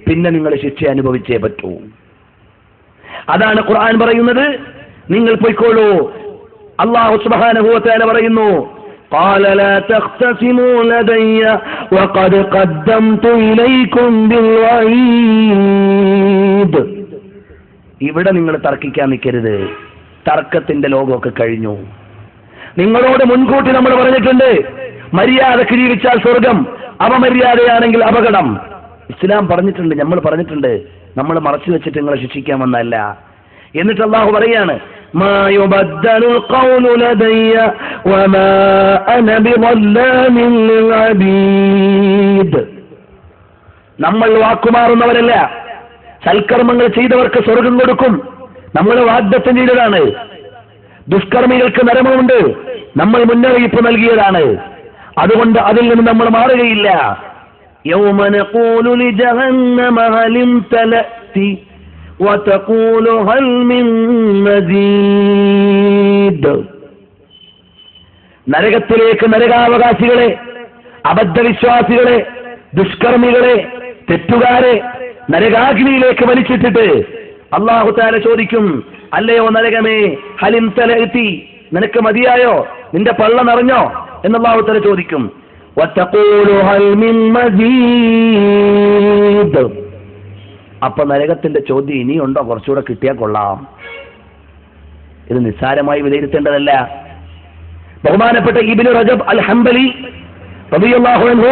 പിന്നെ നിങ്ങൾ ശിക്ഷ അനുഭവിച്ചേ പറ്റൂ. അതാണ് ഖുർആൻ പറയുന്നത്. നിങ്ങൾ പോയിക്കോളൂ. അല്ലാഹു സുബ്ഹാനഹു വ തആല പറയുന്നു, قال لا تختصموا لدي وقد قدمت إليكم بالوعيد. ഇവിടെ നിങ്ങൾ തർക്കിക്കാൻ നിൽക്കരുത്. തർക്കത്തിന്റെ ലോകമൊക്കെ കഴിഞ്ഞു. നിങ്ങളോട് മുൻകൂട്ടി നമ്മൾ പറഞ്ഞിട്ടുണ്ട്, മര്യാദക്ക് ജീവിച്ചാൽ സ്വർഗം, അപമര്യാദയാണെങ്കിൽ അപകടം. ഇസ്ലാം പറഞ്ഞിട്ടുണ്ട്, നമ്മൾ പറഞ്ഞിട്ടുണ്ട്. നമ്മൾ മറച്ചു വെച്ചിട്ട് നിങ്ങളെ ശിക്ഷിക്കാൻ വന്നല്ല. എന്നിട്ട് അല്ലാഹു പറയാണ്, മാ യുബദ്ദലുൽ ഖൗലു ലദയ്യ വമാ അന ബിളല്ലാമിൻ ലിൽ അബീദ്. നമ്മൾ വാക്കുമാറുന്നവരല്ല. സൽക്കർമ്മങ്ങൾ ചെയ്തവർക്ക് സ്വർഗം കൊടുക്കും, നമ്മൾ വാഗ്ദത്തം ചെയ്തതാണ്. ദുഷ്കർമ്മികൾക്ക് നരകമുണ്ട്, നമ്മൾ മുന്നറിയിപ്പ് നൽകിയതാണ്. അതുകൊണ്ട് അതിൽ നിന്ന് നമ്മൾ മാറുകയില്ല. യൗമ നഖൂലു ലിജഹന്നമ ഹലിം തലതി വതഖൂലു ഹൽ മിൻ മസീദ്. നരകത്തിലേക്ക് നരകാവകാശികളെ, അബദ്ധവിശ്വാസികളെ, ദുഷ്കർമ്മികളെ, തെറ്റുകാരെ നരകാഗ്നിയിലേക്ക് വലിച്ചിട്ടിട്ട് അല്ലാഹു തആല ചോദിക്കും, അല്ലയോ നരകമേ, ഹലിം തലതി, നിനക്ക് മതിയായോ, നിന്റെ പള്ള നിറഞ്ഞോ എന്ന് അല്ലാഹു തആല ചോദിക്കും. വതഖൂലു ഹൽ മിൻ മസീദ്. അപ്പൊ നരകത്തിന്റെ ചോദ്യം, ഇനിയുണ്ടോ, കുറച്ചുകൂടെ കിട്ടിയാൽ കൊള്ളാം. ഇത് നിസ്സാരമായി വിലയിരുത്തേണ്ടതല്ല. ബഹുമാനപ്പെട്ട ഇബ്നു റജബ് അൽ ഹംബലി റളിയല്ലാഹു അൻഹു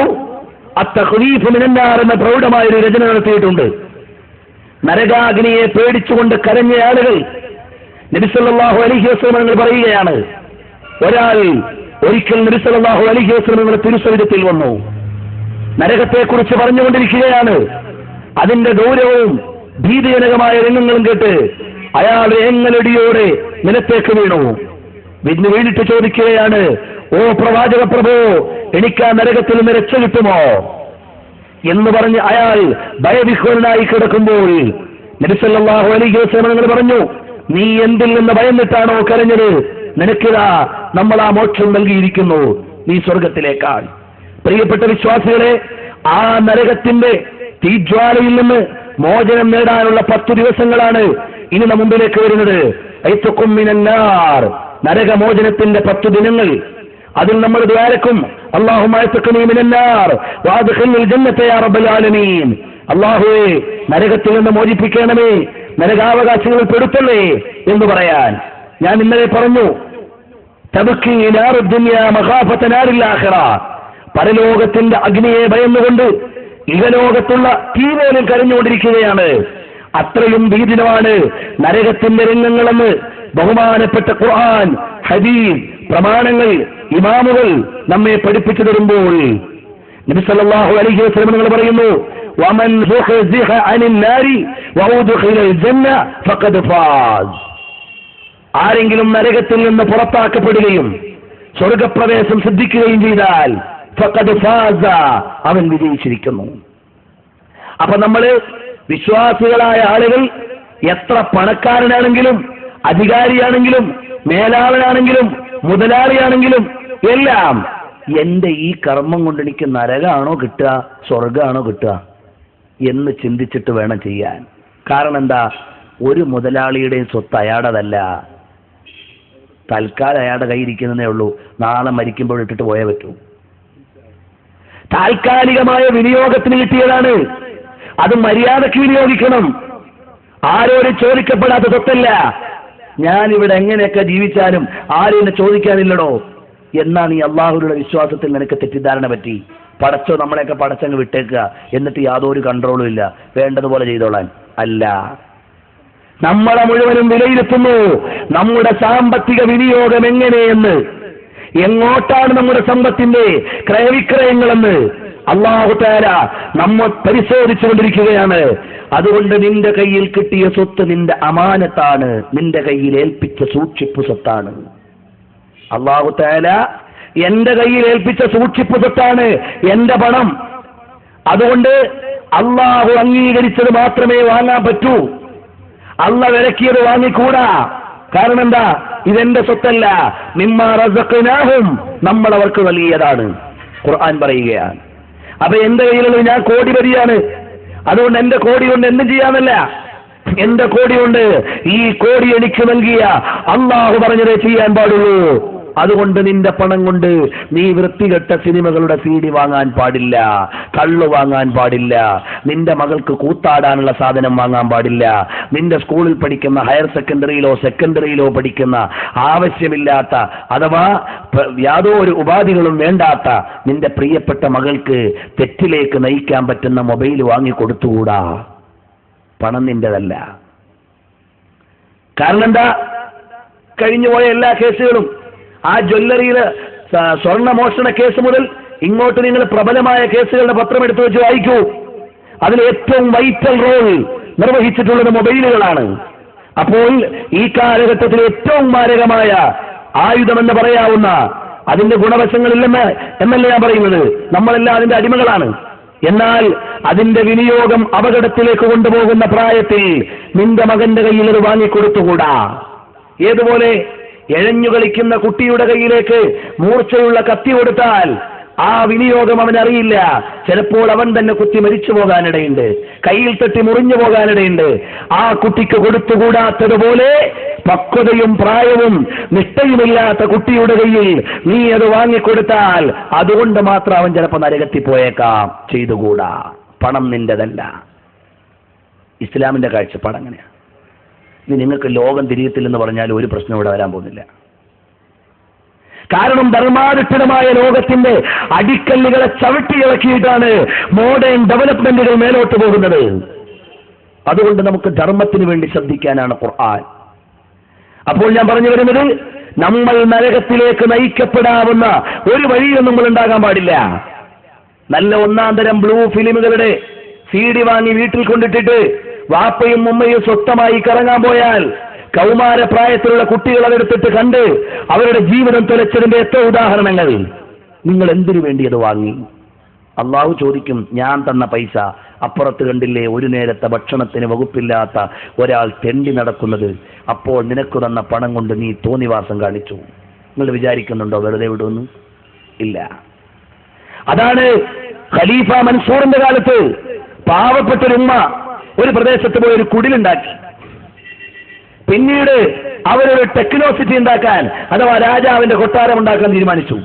അത്തഖ്ലീഫ് മിനന്നാർ എന്ന പ്രൗഢമായ ഒരു രചന നടത്തിയിട്ടുണ്ട്. നരകാഗ്നിയെ പേടിച്ചുകൊണ്ട് കരഞ്ഞ ആളുകൾ നബി സല്ലല്ലാഹു അലൈഹി വസല്ലം പറയുകയാണ്, ഒരിക്കൽ നബി സല്ലല്ലാഹു അലൈഹി വസല്ലം തിരുസവിധത്തിൽ വന്നു, നരകത്തെക്കുറിച്ച് പറഞ്ഞുകൊണ്ടിരിക്കുകയാണ്. അതിന്റെ ഗൗരവവും ഭീതിജനകമായ രംഗങ്ങളും കേട്ട് അയാൾ ഏങ്ങലടിയോടെ നിലത്തേക്ക് വീണു. വീണിട്ട് ചോദിക്കുകയാണ്, ഓ പ്രവാചക പ്രഭോ, എനിക്ക് ആ നരകത്തിൽ നിന്ന് രക്ഷ കിട്ടുമോ എന്ന് പറഞ്ഞ് അയാൾ ഭയവിഹ്വലനായി കിടക്കുമ്പോൾ നബി സല്ലല്ലാഹു അലൈഹി വസല്ലം പറഞ്ഞു, നീ എന്തിൽ നിന്ന് ഭയന്നിട്ടാണോ കരഞ്ഞത്, നിനക്കിതാ നമ്മൾ ആ മോക്ഷം നൽകിയിരിക്കുന്നു, നീ സ്വർഗത്തിലേക്കാൾ. പ്രിയപ്പെട്ട വിശ്വാസികളെ, ആ നരകത്തിന്റെ തീജ്വാലയിൽ നിന്ന് മോചനം നേടാനുള്ള 10 ദിവസങ്ങളാണ് ഇനി നമ്മുടെ മുമ്പിലേക്ക് വരുന്നത്. ഐതുഖും മിനന്നാർ, നരകമോചനത്തിന്റെ 10 ദിനങ്ങൾ. അതിൽ നമ്മൾ ദ്വാരക്കും, അല്ലാഹുമ്മ ഐതുഖ്നി മിനന്നാർ വഅദ്ഖിൽനിൽ ജന്നത യാ റബ്ബൽ ആലമീൻ. അല്ലാഹുവേ, നരകത്തിൽ നിന്ന് മോചിപ്പിക്കണമേ, നരകാവകാശികളിൽ പെടുത്തല്ലേ എന്ന് പറയാൻ. ഞാൻ ഇന്നലെ പറഞ്ഞു, തബക്കി നാറുദ് ദുനിയ മഖാഫത നാരിൽ ആഖിറ, പരലോകത്തിന്റെ അഗ്നിയെ ഭയന്നുകൊണ്ട് ഇഹലോകത്തുള്ള തീപോലും കരഞ്ഞുകൊണ്ടിരിക്കുകയാണ്. അത്രയും ഭീതിനമാണ് നരകത്തിന്റെ രംഗങ്ങളെന്ന് ബഹുമാനപ്പെട്ട ഖുർആൻ, ഹദീസ്, പ്രമാണങ്ങൾ, ഇമാമുകൾ നമ്മെ പഠിപ്പിച്ചു തരുമ്പോൾ നബി സല്ലല്ലാഹു അലൈഹി വസല്ലം പറയുന്നു, വമൻ സുഖ്സിഹ അനിൻ നാരി വഉദ്ഖിലൽ ജന്ന ഫഖദ് ഫാസ്. ആരെങ്കിലും നരകത്തിൽ നിന്ന് പുറത്താക്കപ്പെടുകയും സ്വർഗപ്രവേശം സിദ്ധിക്കുകയും ചെയ്താൽ ഫഖദ് ഫാസ, അവൻ വിജയിച്ചിരിക്കുന്നു. അപ്പൊ നമ്മള് വിശ്വാസികളായ ആളുകൾ എത്ര പണക്കാരനാണെങ്കിലും അധികാരിയാണെങ്കിലും മേലാളനാണെങ്കിലും മുതലാളിയാണെങ്കിലും എല്ലാം എന്റെ ഈ കർമ്മം കൊണ്ട് എനിക്ക് നരകമാണോ കിട്ടുക സ്വർഗമാണോ കിട്ടുക എന്ന് ചിന്തിച്ചിട്ട് വേണം ചെയ്യാൻ. കാരണം എന്താ, ഒരു മുതലാളിയുടെയും സ്വത്ത് അയാടതല്ല, തൽക്കാലം അയാളുടെ കയ്യിരിക്കുന്നതേ ഉള്ളൂ. നാളെ മരിക്കുമ്പോൾ ഇട്ടിട്ട് പോയേ പറ്റൂ. താൽക്കാലികമായ വിനിയോഗത്തിന് കിട്ടിയതാണ്, അത് മര്യാദയ്ക്ക് വിനിയോഗിക്കണം. ആരോരും ചോദിക്കപ്പെടാത്ത സ്വത്തല്ല. ഞാനിവിടെ എങ്ങനെയൊക്കെ ജീവിച്ചാലും ആരും എന്നെ ചോദിക്കാനില്ലടോ എന്നാണ് ഈ അള്ളാഹുവിനുള്ള വിശ്വാസത്തിൽ നിനക്ക് തെറ്റിദ്ധാരണ പറ്റി. പടച്ചോ നമ്മളെയൊക്കെ പടച്ചങ്ങ് വിട്ടേക്കുക, എന്നിട്ട് യാതൊരു കൺട്രോളും ഇല്ല, വേണ്ടതുപോലെ ചെയ്തോളാൻ. അല്ല, നമ്മളെ മുഴുവനും വിലയിരുത്തുന്നു നമ്മുടെ സാമ്പത്തിക വിനിയോഗം എങ്ങനെയെന്ന്, എങ്ങോട്ടാണ് നമ്മുടെ സമ്പത്തിന്റെ ക്രയവിക്രയങ്ങളെന്ന് അല്ലാഹു തആല നമ്മെ പരിശോധിച്ചുകൊണ്ടിരിക്കുകയാണ്. അതുകൊണ്ട് നിന്റെ കയ്യിൽ കിട്ടിയ സ്വത്ത് നിന്റെ അമാനത്താണ്, നിന്റെ കയ്യിൽ ഏൽപ്പിച്ച സൂക്ഷിപ്പ് സ്വത്താണ്. അല്ലാഹു തആല എന്റെ കയ്യിൽ ഏൽപ്പിച്ച സൂക്ഷിപ്പ് സ്വത്താണ് എന്റെ പണം. അതുകൊണ്ട് അല്ലാഹു അംഗീകരിച്ചത് മാത്രമേ വാങ്ങാൻ പറ്റൂ. അല്ലാഹു വിലക്കിയത് വാങ്ങിക്കൂടാ. കാരണം എന്താ? ഇതെന്റെ സ്വത്തല്ല, മിമ്മാ റസഖ്നാഹും, നമ്മൾ അവർക്ക് നൽകിയതാണ്. ഖുർആൻ പറയുകയാണ്. അപ്പൊ എന്റെ കയ്യിലുള്ളത്, ഞാൻ കോടിപതിയാണ്, അതുകൊണ്ട് എന്റെ കോടി കൊണ്ട് എന്തും ചെയ്യാന്നല്ല, എന്റെ കോടി കൊണ്ട് ഈ കോടി എനിക്ക് നൽകിയ അള്ളാഹു പറഞ്ഞതേ ചെയ്യാൻ പാടുള്ളൂ. അതുകൊണ്ട് നിന്റെ പണം കൊണ്ട് നീ വൃത്തികെട്ട സിനിമകളുടെ CD വാങ്ങാൻ പാടില്ല, കള്ളു വാങ്ങാൻ പാടില്ല, നിന്റെ മകൾക്ക് കൂത്താടാനുള്ള സാധനം വാങ്ങാൻ പാടില്ല, നിന്റെ സ്കൂളിൽ പഠിക്കുന്ന ഹയർ സെക്കൻഡറിയിലോ പഠിക്കുന്ന ആവശ്യമില്ലാത്ത അഥവാ യാതൊരു ഉപാധികളും വേണ്ടാത്ത നിന്റെ പ്രിയപ്പെട്ട മകൾക്ക് തെറ്റിലേക്ക് നയിക്കാൻ പറ്റുന്ന മൊബൈൽ വാങ്ങിക്കൊടുത്തുകൂടാ. പണം നിന്റെതല്ല. കാരണം എന്താ? കഴിഞ്ഞുപോയ എല്ലാ കേസുകളും, ആ ജ്വല്ലറിയിലെ സ്വർണ്ണമോഷണ കേസ് മുതൽ ഇങ്ങോട്ട് നിങ്ങൾ പ്രബലമായ കേസുകളുടെ പത്രം എടുത്തു വെച്ച് വായിക്കൂ. അതിൽ ഏറ്റവും വൈറ്റൽ റോൾ നിർവഹിച്ചിട്ടുള്ളത് മൊബൈലുകളാണ്. അപ്പോൾ ഈ കാലഘട്ടത്തിൽ ഏറ്റവും മാരകമായ ആയുധമെന്ന് പറയാവുന്ന, അതിന്റെ ഗുണവശങ്ങളില്ലെന്ന് എന്നല്ല ഞാൻ പറയുന്നത്, നമ്മളെല്ലാം അതിന്റെ അടിമകളാണ്. എന്നാൽ അതിന്റെ വിനിയോഗം അപകടത്തിലേക്ക് കൊണ്ടുപോകുന്ന പ്രായത്തിൽ നിന്റെ മകന്റെ കയ്യിൽ അത് വാങ്ങിക്കൊടുത്തുകൂടാ. ഏതുപോലെ എഴഞ്ഞു കളിക്കുന്ന കുട്ടിയുടെ കയ്യിലേക്ക് മൂർച്ചയുള്ള കത്തി കൊടുത്താൽ ആ വിനിയോഗം അവനറിയില്ല. ചിലപ്പോൾ അവൻ തന്നെ കുത്തി മരിച്ചു പോകാനിടയുണ്ട്, കയ്യിൽ തട്ടി മുറിഞ്ഞു പോകാനിടയുണ്ട്. ആ കുട്ടിക്ക് കൊടുത്തുകൂടാത്തതുപോലെ പക്വതയും പ്രായവും നിഷ്ഠയുമില്ലാത്ത കുട്ടിയുടെ കയ്യിൽ നീ അത് വാങ്ങിക്കൊടുത്താൽ അതുകൊണ്ട് മാത്രം അവൻ ചിലപ്പോൾ നരകത്തിപ്പോയേക്കാം. ചെയ്തുകൂടാ. പണം നിന്റെതല്ല. ഇസ്ലാമിന്റെ കാഴ്ചപ്പാട് അങ്ങനെയാണ്. ഇത് നിങ്ങൾക്ക് ലോകം തിരിയത്തില്ലെന്ന് പറഞ്ഞാൽ ഒരു പ്രശ്നം ഇവിടെ വരാൻ പോകുന്നില്ല. കാരണം ധർമാധിഷ്ഠിതമായ ലോകത്തിന്റെ അടിക്കല്ലുകളെ ചവിട്ടിയിളക്കിയിട്ടാണ് മോഡേൺ ഡെവലപ്മെന്റുകൾ മേലോട്ട് പോകുന്നത്. അതുകൊണ്ട് നമുക്ക് ധർമ്മത്തിന് വേണ്ടി ശ്രദ്ധിക്കാനാണ് ഖുർആൻ. അപ്പോൾ ഞാൻ പറഞ്ഞു വരുന്നത്, നമ്മൾ നരകത്തിലേക്ക് നയിക്കപ്പെടാവുന്ന ഒരു വഴിയും നമ്മൾ ഉണ്ടാകാൻ പാടില്ല. നല്ല ഒന്നാം തരം ബ്ലൂ ഫിലിമുകളുടെ CD വാങ്ങി വീട്ടിൽ കൊണ്ടിട്ടിട്ട് വാപ്പയും ഉമ്മയും സ്വന്തമായി കറങ്ങാൻ പോയാൽ കൗമാരപ്രായത്തിലുള്ള കുട്ടികൾ അതെടുത്തിട്ട് കണ്ട് അവരുടെ ജീവിതം തുലച്ചതിന്റെ എത്ര ഉദാഹരണങ്ങൾ. നിങ്ങൾ എന്തിനു വേണ്ടി അത് വാങ്ങി? അള്ളാഹു ചോദിക്കും, ഞാൻ തന്ന പൈസ അപ്പുറത്ത് കണ്ടില്ലേ ഒരു നേരത്തെ ഭക്ഷണത്തിന് വകുപ്പില്ലാത്ത ഒരാൾ തെണ്ടി നടക്കുന്നത്, അപ്പോൾ നിനക്ക് തന്ന പണം കൊണ്ട് നീ തോന്നിവാസം കാണിച്ചു. നിങ്ങൾ വിചാരിക്കുന്നുണ്ടോ വെറുതെ വിടുമെന്ന്? ഇല്ല. അതാണ് ഖലീഫ മൻസൂറിന്റെ കാലത്ത് പാവപ്പെട്ടൊരുമ്മ ഒരു പ്രദേശത്ത് പോയി ഒരു കുടിലുണ്ടാക്കി. പിന്നീട് അവരൊരു ടെക്നോസിറ്റി ഉണ്ടാക്കാൻ, അഥവാ രാജാവിന്റെ കൊട്ടാരം ഉണ്ടാക്കാൻ തീരുമാനിച്ചു.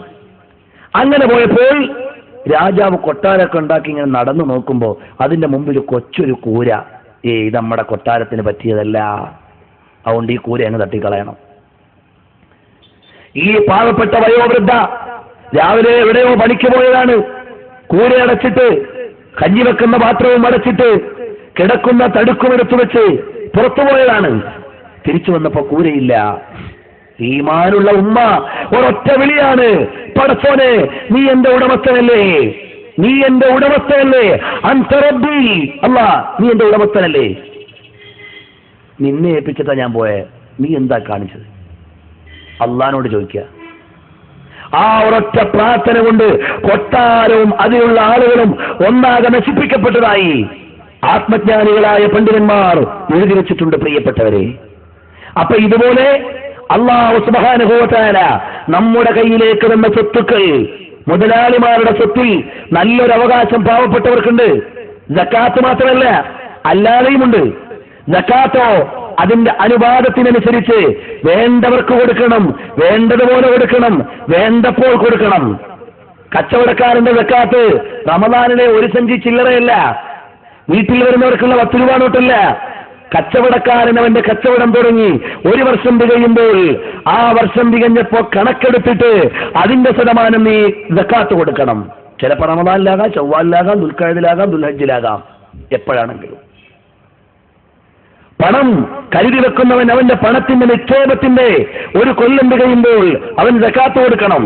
അങ്ങനെ പോയപ്പോൾ രാജാവ് കൊട്ടാരമൊക്കെ ഉണ്ടാക്കി ഇങ്ങനെ നടന്നു നോക്കുമ്പോൾ അതിന്റെ മുമ്പിൽ കൊച്ചൊരു കൂര. ഇത് നമ്മുടെ കൊട്ടാരത്തിന് പറ്റിയതല്ല, അതുകൊണ്ട് ഈ കൂര അങ്ങ് തട്ടിക്കളയണം. ഈ പാവപ്പെട്ട വയോവൃദ്ധ രാവിലെ എവിടെയോ പണിക്ക് പോയതാണ്. കൂര അടച്ചിട്ട്, കഞ്ഞി വെക്കുന്ന പാത്രവും അടച്ചിട്ട്, കിടക്കുന്ന തടുക്കുമെടുത്തു വെച്ച് പുറത്തുപോയതാണ്. തിരിച്ചു വന്നപ്പോ കൂരയില്ല. ഈമാനുള്ള ഉമ്മ ഒരൊറ്റ വിളിയാണ്, പടച്ചോനെ നീ എന്റെ ഉടമസ്ഥനല്ലേ, നീ എന്റെ ഉടമസ്ഥനല്ലേ, അൻത റബ്ബി, അല്ലാ നീ എന്റെ ഉടമസ്ഥനല്ലേ, നിന്നെ ഏൽപ്പിച്ചിട്ടാ ഞാൻ പോയെ, നീ എന്താ കാണിച്ചത്? അള്ളാനോട് ചോദിക്കുക. ആ ഒരൊറ്റ പ്രാർത്ഥന കൊണ്ട് കൊട്ടാരവും അതിലുള്ള ആളുകളും ഒന്നാകെ നശിപ്പിക്കപ്പെട്ടതായി ആത്മജ്ഞാനികളായ പണ്ഡിതന്മാർ എഴുതി വെച്ചിട്ടുണ്ട്. പ്രിയപ്പെട്ടവരെ, അപ്പൊ ഇതുപോലെ അല്ലാഹു സുബ്ഹാനഹു വ തആല നമ്മുടെ കയ്യിലേക്ക് തന്ന സ്വത്തുക്കൾ, മുതലാളിമാരുടെ സ്വത്തിൽ നല്ലൊരു അവകാശം പാവപ്പെട്ടവർക്കുണ്ട്. സക്കാത്ത് മാത്രമല്ല, അല്ലാതെയുമുണ്ട്. സക്കാത്തോ അതിന്റെ അനുപാതത്തിനനുസരിച്ച് വേണ്ടവർക്ക് കൊടുക്കണം, വേണ്ടതുപോലെ കൊടുക്കണം, വേണ്ടപ്പോൾ കൊടുക്കണം. കച്ചവടക്കാരന്റെ സക്കാത്ത് റമദാനിലെ ഒരു സഞ്ചി ചില്ലറയല്ല, വീട്ടിൽ വരുന്നവർക്കുള്ള 10 രൂപ നോട്ടല്ല. കച്ചവടക്കാരൻ അവന്റെ കച്ചവടം തുടങ്ങി 1 വർഷം തികയുമ്പോൾ ആ വർഷം തികഞ്ഞപ്പോ കണക്കെടുത്തിട്ട് അതിന്റെ ശതമാനം നീ സക്കാത്ത് കൊടുക്കണം. ചിലപ്പോൾ റമദാനിലാകാം, ചൊവ്വാലിലാകാം, ദുൽഖഅദിലാകാം, ദുൽഹജ്ജിലാകാം, എപ്പോഴാണെങ്കിലും. പണം കരുതി വെക്കുന്നവൻ അവന്റെ പണത്തിന്റെ നിക്ഷേപത്തിന്റെ 1 കൊല്ലം തികയുമ്പോൾ അവൻ സക്കാത്ത് കൊടുക്കണം.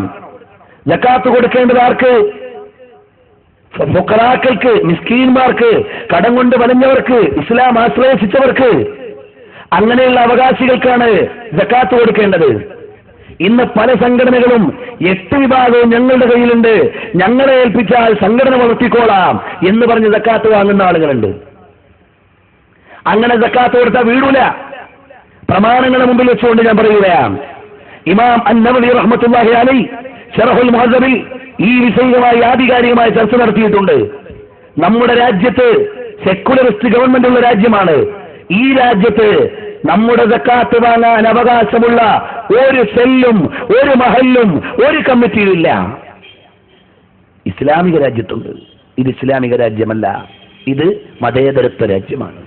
സക്കാത്ത് കൊടുക്കേണ്ടത് ആർക്ക്? ഫുഖറാക്കൾക്ക്, മിസ്കീന്മാർക്ക്, കടം കൊണ്ട് വലഞ്ഞവർക്ക്, ഇസ്ലാം ആശ്രയിച്ചവർക്ക്, അങ്ങനെയുള്ള അവകാശികൾക്കാണ് സക്കാത്ത് കൊടുക്കേണ്ടത്. ഇന്ന് പല സംഘടനകളും 8 വിഭാഗവും ഞങ്ങളുടെ കയ്യിലുണ്ട്, ഞങ്ങളെ ഏൽപ്പിച്ചാൽ സംഘടന വളർത്തിക്കോളാം എന്ന് പറഞ്ഞ് സക്കാത്ത് വാങ്ങുന്ന ആളുകളുണ്ട്. അങ്ങനെ സക്കാത്ത് കൊടുത്താൽ വീടൂല. പ്രമാണങ്ങളുടെ മുമ്പിൽ വെച്ചുകൊണ്ട് ഞാൻ പറയുകയാണ്, ഇമാം അൻ-നവവി റഹ്മത്തുള്ളാഹി അലൈഹി ശറഹുൽ മുഹദ്ദബിൽ ഈ വിഷയവുമായി ആധികാരികമായ ചർച്ച നടത്തിയിട്ടുണ്ട്. നമ്മുടെ രാജ്യത്ത് സെക്കുലറിസ്റ്റ് ഗവൺമെന്റ് ഉള്ള രാജ്യമാണ്. ഈ രാജ്യത്ത് നമ്മുടെ സക്കാത്ത് വാങ്ങാൻ അവകാശമുള്ള 1 സെല്ലും 1 മഹല്ലും 1 കമ്മിറ്റിയും ഇല്ല. ഇസ്ലാമിക രാജ്യത്തുണ്ട്. ഇത് ഇസ്ലാമിക രാജ്യമല്ല, ഇത് മതേതരത്വ രാജ്യമാണ്.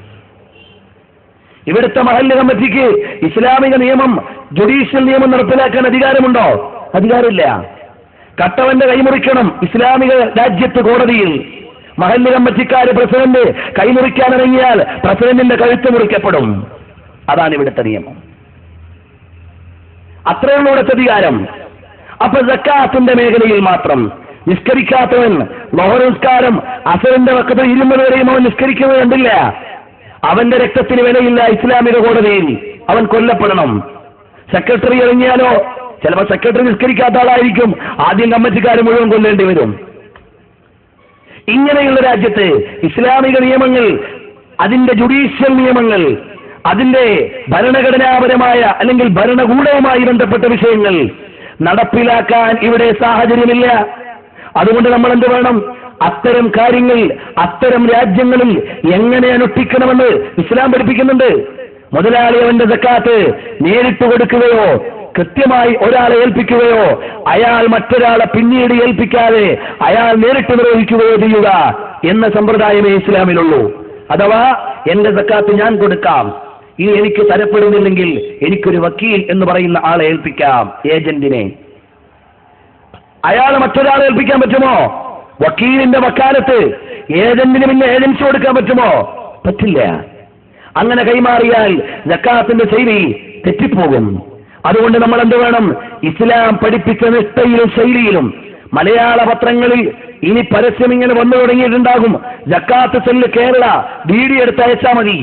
ഇവിടുത്തെ മഹല്ല് കമ്മിറ്റിക്ക് ഇസ്ലാമിക നിയമം, ജുഡീഷ്യൽ നിയമം നടപ്പിലാക്കാൻ അധികാരമുണ്ടോ? അധികാരമില്ല. കട്ടവന്റെ കൈമുറിക്കണം ഇസ്ലാമിക രാജ്യത്ത് കോടതിയിൽ. മഹല്ല് കമ്മിറ്റിക്കാര് പ്രസിഡന്റ് കൈമുറിക്കാൻ ഇറങ്ങിയാൽ പ്രസിഡന്റിന്റെ കഴുത്ത് മുറിക്കപ്പെടും. അതാണ് ഇവിടുത്തെ നിയമം. അത്രയുള്ള ഇവിടുത്തെ അധികാരം. അപ്പൊ സക്കാത്തിന്റെ മേഖലയിൽ മാത്രം നിസ്കരിക്കാത്തവൻ ളുഹർ നിസ്കാരം അസറിന്റെ വക്കത്ത് 20 വരെയും അവൻ നിസ്കരിക്കുന്നത് കണ്ടില്ല, അവന്റെ രക്തത്തിന് വിലയില്ല ഇസ്ലാമിക കോടതിയിൽ, അവൻ കൊല്ലപ്പെടണം. സെക്രട്ടറി ഇറങ്ങിയാലോ ചിലപ്പോൾ സെക്രട്ടറി നിസ്കരിക്കാത്ത ആളായിരിക്കും, ആദ്യം കമ്മിറ്റിക്കാർ മുഴുവൻ കൊല്ലേണ്ടി വരും. ഇങ്ങനെയുള്ള രാജ്യത്ത് ഇസ്ലാമിക നിയമങ്ങൾ, അതിന്റെ ജുഡീഷ്യൽ നിയമങ്ങൾ, അതിന്റെ ഭരണഘടനാപരമായ അല്ലെങ്കിൽ ഭരണകൂടവുമായി ബന്ധപ്പെട്ട വിഷയങ്ങൾ നടപ്പിലാക്കാൻ ഇവിടെ സാഹചര്യമില്ല. അതുകൊണ്ട് നമ്മൾ എന്ത് വേണം? അത്തരം കാര്യങ്ങൾ അത്തരം രാജ്യങ്ങളിൽ എങ്ങനെ അനുഷ്ഠിക്കണമെന്ന് ഇസ്ലാം പഠിപ്പിക്കുന്നുണ്ട്. മുതലാളി അവന്റെ സക്കാത്ത് നേരിട്ട് കൊടുക്കുകയോ കൃത്യമായി ഒരാളെ ഏൽപ്പിക്കുകയോ അയാൾ മറ്റൊരാളെ പിന്നീട് ഏൽപ്പിക്കാതെ അയാൾ നേരിട്ട് നിർവഹിക്കുകയോ ചെയ്യുക എന്ന സമ്പ്രദായമേ ഇസ്ലാമിലുള്ളൂ. അഥവാ എന്റെ സക്കാത്ത് ഞാൻ കൊടുക്കാം, ഇനി എനിക്ക് തരപ്പെടുന്നില്ലെങ്കിൽ എനിക്കൊരു വക്കീൽ എന്ന് പറയുന്ന ആളെ ഏൽപ്പിക്കാം, ഏജന്റിനെ. അയാളെ മറ്റൊരാളെ ഏൽപ്പിക്കാൻ പറ്റുമോ? വക്കീലിന്റെ വക്കാലത്ത് ഏജന്റിന് പിന്നെ ഏജൻസി കൊടുക്കാൻ പറ്റുമോ? പറ്റില്ല. അങ്ങനെ കൈമാറിയാൽ സക്കാത്തിന്റെ ശൈലി തെറ്റിപ്പോകും. അതുകൊണ്ട് നമ്മൾ എന്ത് വേണം? ഇസ്ലാം പഠിപ്പിച്ച നിഷ്ഠയിലും ശൈലിയിലും. മലയാള പത്രങ്ങളിൽ ഇനി പരസ്യം ഇങ്ങനെ വന്നു തുടങ്ങിയിട്ടുണ്ടാകും, സക്കാത്ത് സെല്ല് കേരള DD എടുത്തയച്ചാൽ മതി.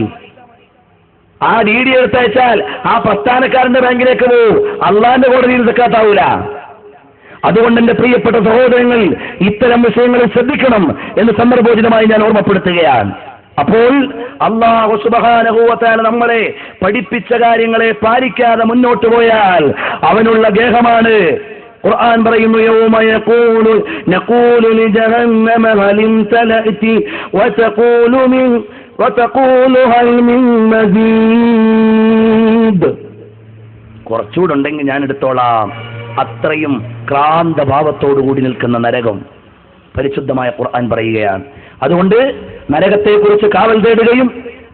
ആ DD എടുത്തയച്ചാൽ ആ പ്രസ്ഥാനക്കാരന്റെ ബാങ്കിലേക്ക് പോവും, അള്ളാന്റെ കോടതിയിൽ സക്കാത്താവൂല. അതുകൊണ്ട് എന്റെ പ്രിയപ്പെട്ട സഹോദരങ്ങൾ, ഇത്തരം വിഷയങ്ങളിൽ ശ്രദ്ധിക്കണം എന്ന് സന്ദർഭോചിതമായി ഞാൻ ഓർമ്മപ്പെടുത്തുകയാണ്. അപ്പോൾ അല്ലാഹു സുബ്ഹാനഹു വ തആല നമ്മളെ പഠിപ്പിച്ച കാര്യങ്ങളെ പാലിക്കാതെ മുന്നോട്ട് പോയാൽ അവനുള്ള ഗേഹമാണ്. ഖുർആൻ പറയുന്നു, യൗമ നഖൂലു ലിജഹന്നമ ഹൽ ഇംതലഅതി വതഖൂലു ഹൽ മിൻ മസീദ്. കുറച്ചുകൂടെ ഉണ്ടെങ്കിൽ ഞാൻ എടുത്തോളാം. അത്രയും ക്രാന്തഭാവത്തോടു കൂടി നിൽക്കുന്ന നരകം പരിശുദ്ധമായ ഖുർആൻ പറയുകയാണ്. അതുകൊണ്ട് നരകത്തെക്കുറിച്ച് കാവൽ തേടുകയും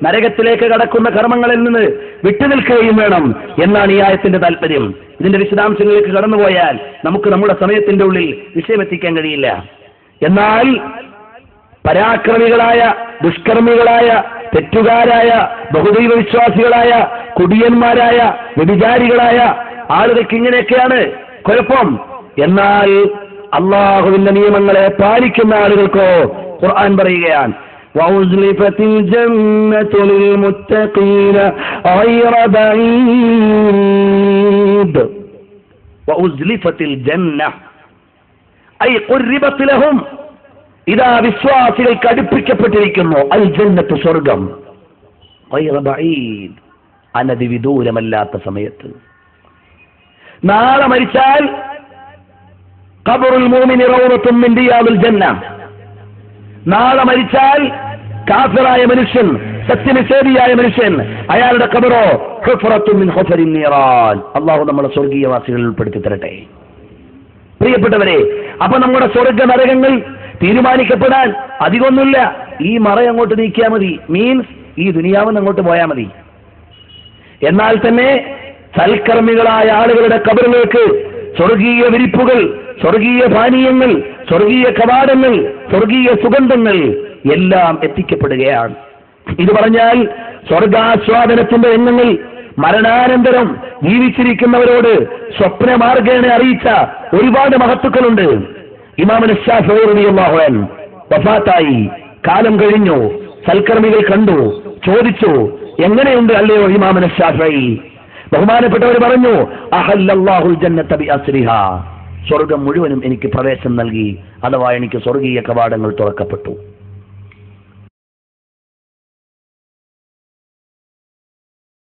നരകത്തിലേക്ക് കടക്കുന്ന കർമ്മങ്ങളിൽ നിന്ന് വിട്ടുനിൽക്കുകയും വേണം എന്നാണ് ഈ ആയത്തിന്റെ താല്പര്യം. ഇതിന്റെ വിശദാംശങ്ങളിലേക്ക് കടന്നുപോയാൽ നമുക്ക് നമ്മുടെ സമയത്തിന്റെ ഉള്ളിൽ വിഷയമെത്തിക്കാൻ കഴിയില്ല. എന്നാൽ പരാക്രമികളായ, ദുഷ്കർമ്മികളായ, തെറ്റുകാരായ, ബഹുദൈവ വിശ്വാസികളായ, കുടിയന്മാരായ, വ്യഭിചാരികളായ ആളുകൾക്ക് ഇങ്ങനെയൊക്കെയാണ് കുഴപ്പം. എന്നാൽ അള്ളാഹുവിന്റെ നിയമങ്ങളെ പാലിക്കുന്ന ആളുകൾക്കോ ഖുർആൻ പറയുകയാണ്, വഉസ്ലിഫത്തിൽ ജന്നത്തു ലിൽമുത്തഖീന ഗൈറ ബഈദ്. വഉസ്ലിഫത്തിൽ ജന്ന ഐ ഖുർബത് ലഹും. ഇതാ വിശ്വാസികൾക്ക് അടുപ്പിക്കപ്പെട്ടിരിക്കുന്നു അൽ ജന്നത്തു, സ്വർഗം, ഗൈറ ബഈദ്, അനതിവിദൂരമല്ലാത്ത സമയത്ത്. നാളെ മരിച്ചാൽ ഖബറുൽ മുഅ്മിനി റൗദത്തുൻ മിൻ റിയാദിൽ ജന്ന. നാളെ മരിച്ചാൽ കാഫിറായ മനുഷ്യൻ, സത്യനിഷേധിയായ മനുഷ്യൻ, അയാളുടെ ഖബറോ ഹുഫറത്തുൻ മിൻ ഹുഫരിൻ നീറാൻ. അല്ലാഹു നമ്മളെ സ്വർഗീയവാസികളിൽ ഉൾപ്പെടുത്തി തരട്ടെ. പ്രിയപ്പെട്ടവരെ, അപ്പൊ നമ്മുടെ സ്വർഗ നരകങ്ങൾ തീരുമാനിക്കപ്പെടാൻ അധികമൊന്നുമില്ല. ഈ മറ അങ്ങോട്ട് നീക്കിയാൽ മതി. മീൻസ് ഈ ദുനിയാവിൽ അങ്ങോട്ട് പോയാൽ മതി. എന്നാൽ തന്നെ സൽക്കർമ്മികളായ ആളുകളുടെ ഖബറിലേക്ക് സ്വർഗീയ വിരിപ്പുകൾ, സ്വർഗീയ പാനീയങ്ങൾ, സ്വർഗീയ കവാടങ്ങൾ, സ്വർഗീയ സുഗന്ധങ്ങൾ എല്ലാം എത്തിക്കപ്പെടുകയാണ്. ഇത് പറഞ്ഞാൽ സ്വർഗാസ്വാദനത്തിന്റെ രംഗങ്ങൾ മരണാനന്തരം ജീവിച്ചിരിക്കുന്നവരോട് സ്വപ്നമാർഗേണ അറിയിച്ച ഒരുപാട് മഹത്തുക്കളുണ്ട്. ഇമാം ശാഫിഈ റളിയല്ലാഹു അൻഹു വഫാത്തായി, കാലം കഴിഞ്ഞു, സൽക്കർമ്മികൾ കണ്ടു, ചോദിച്ചു എങ്ങനെയുണ്ട് അല്ലയോ ഇമാം ശാഫിഈ? ബഹുമാനപ്പെട്ടവർ പറഞ്ഞു, അഹല്ലല്ലാഹുൽ ജന്നത ബിഅസ്രിഹാ, സ്വർഗം മുഴുവനും എനിക്ക് പ്രവേശനം നൽകി, അഥവാ എനിക്ക് സ്വർഗീയ കവാടങ്ങൾ തുറക്കപ്പെട്ടു.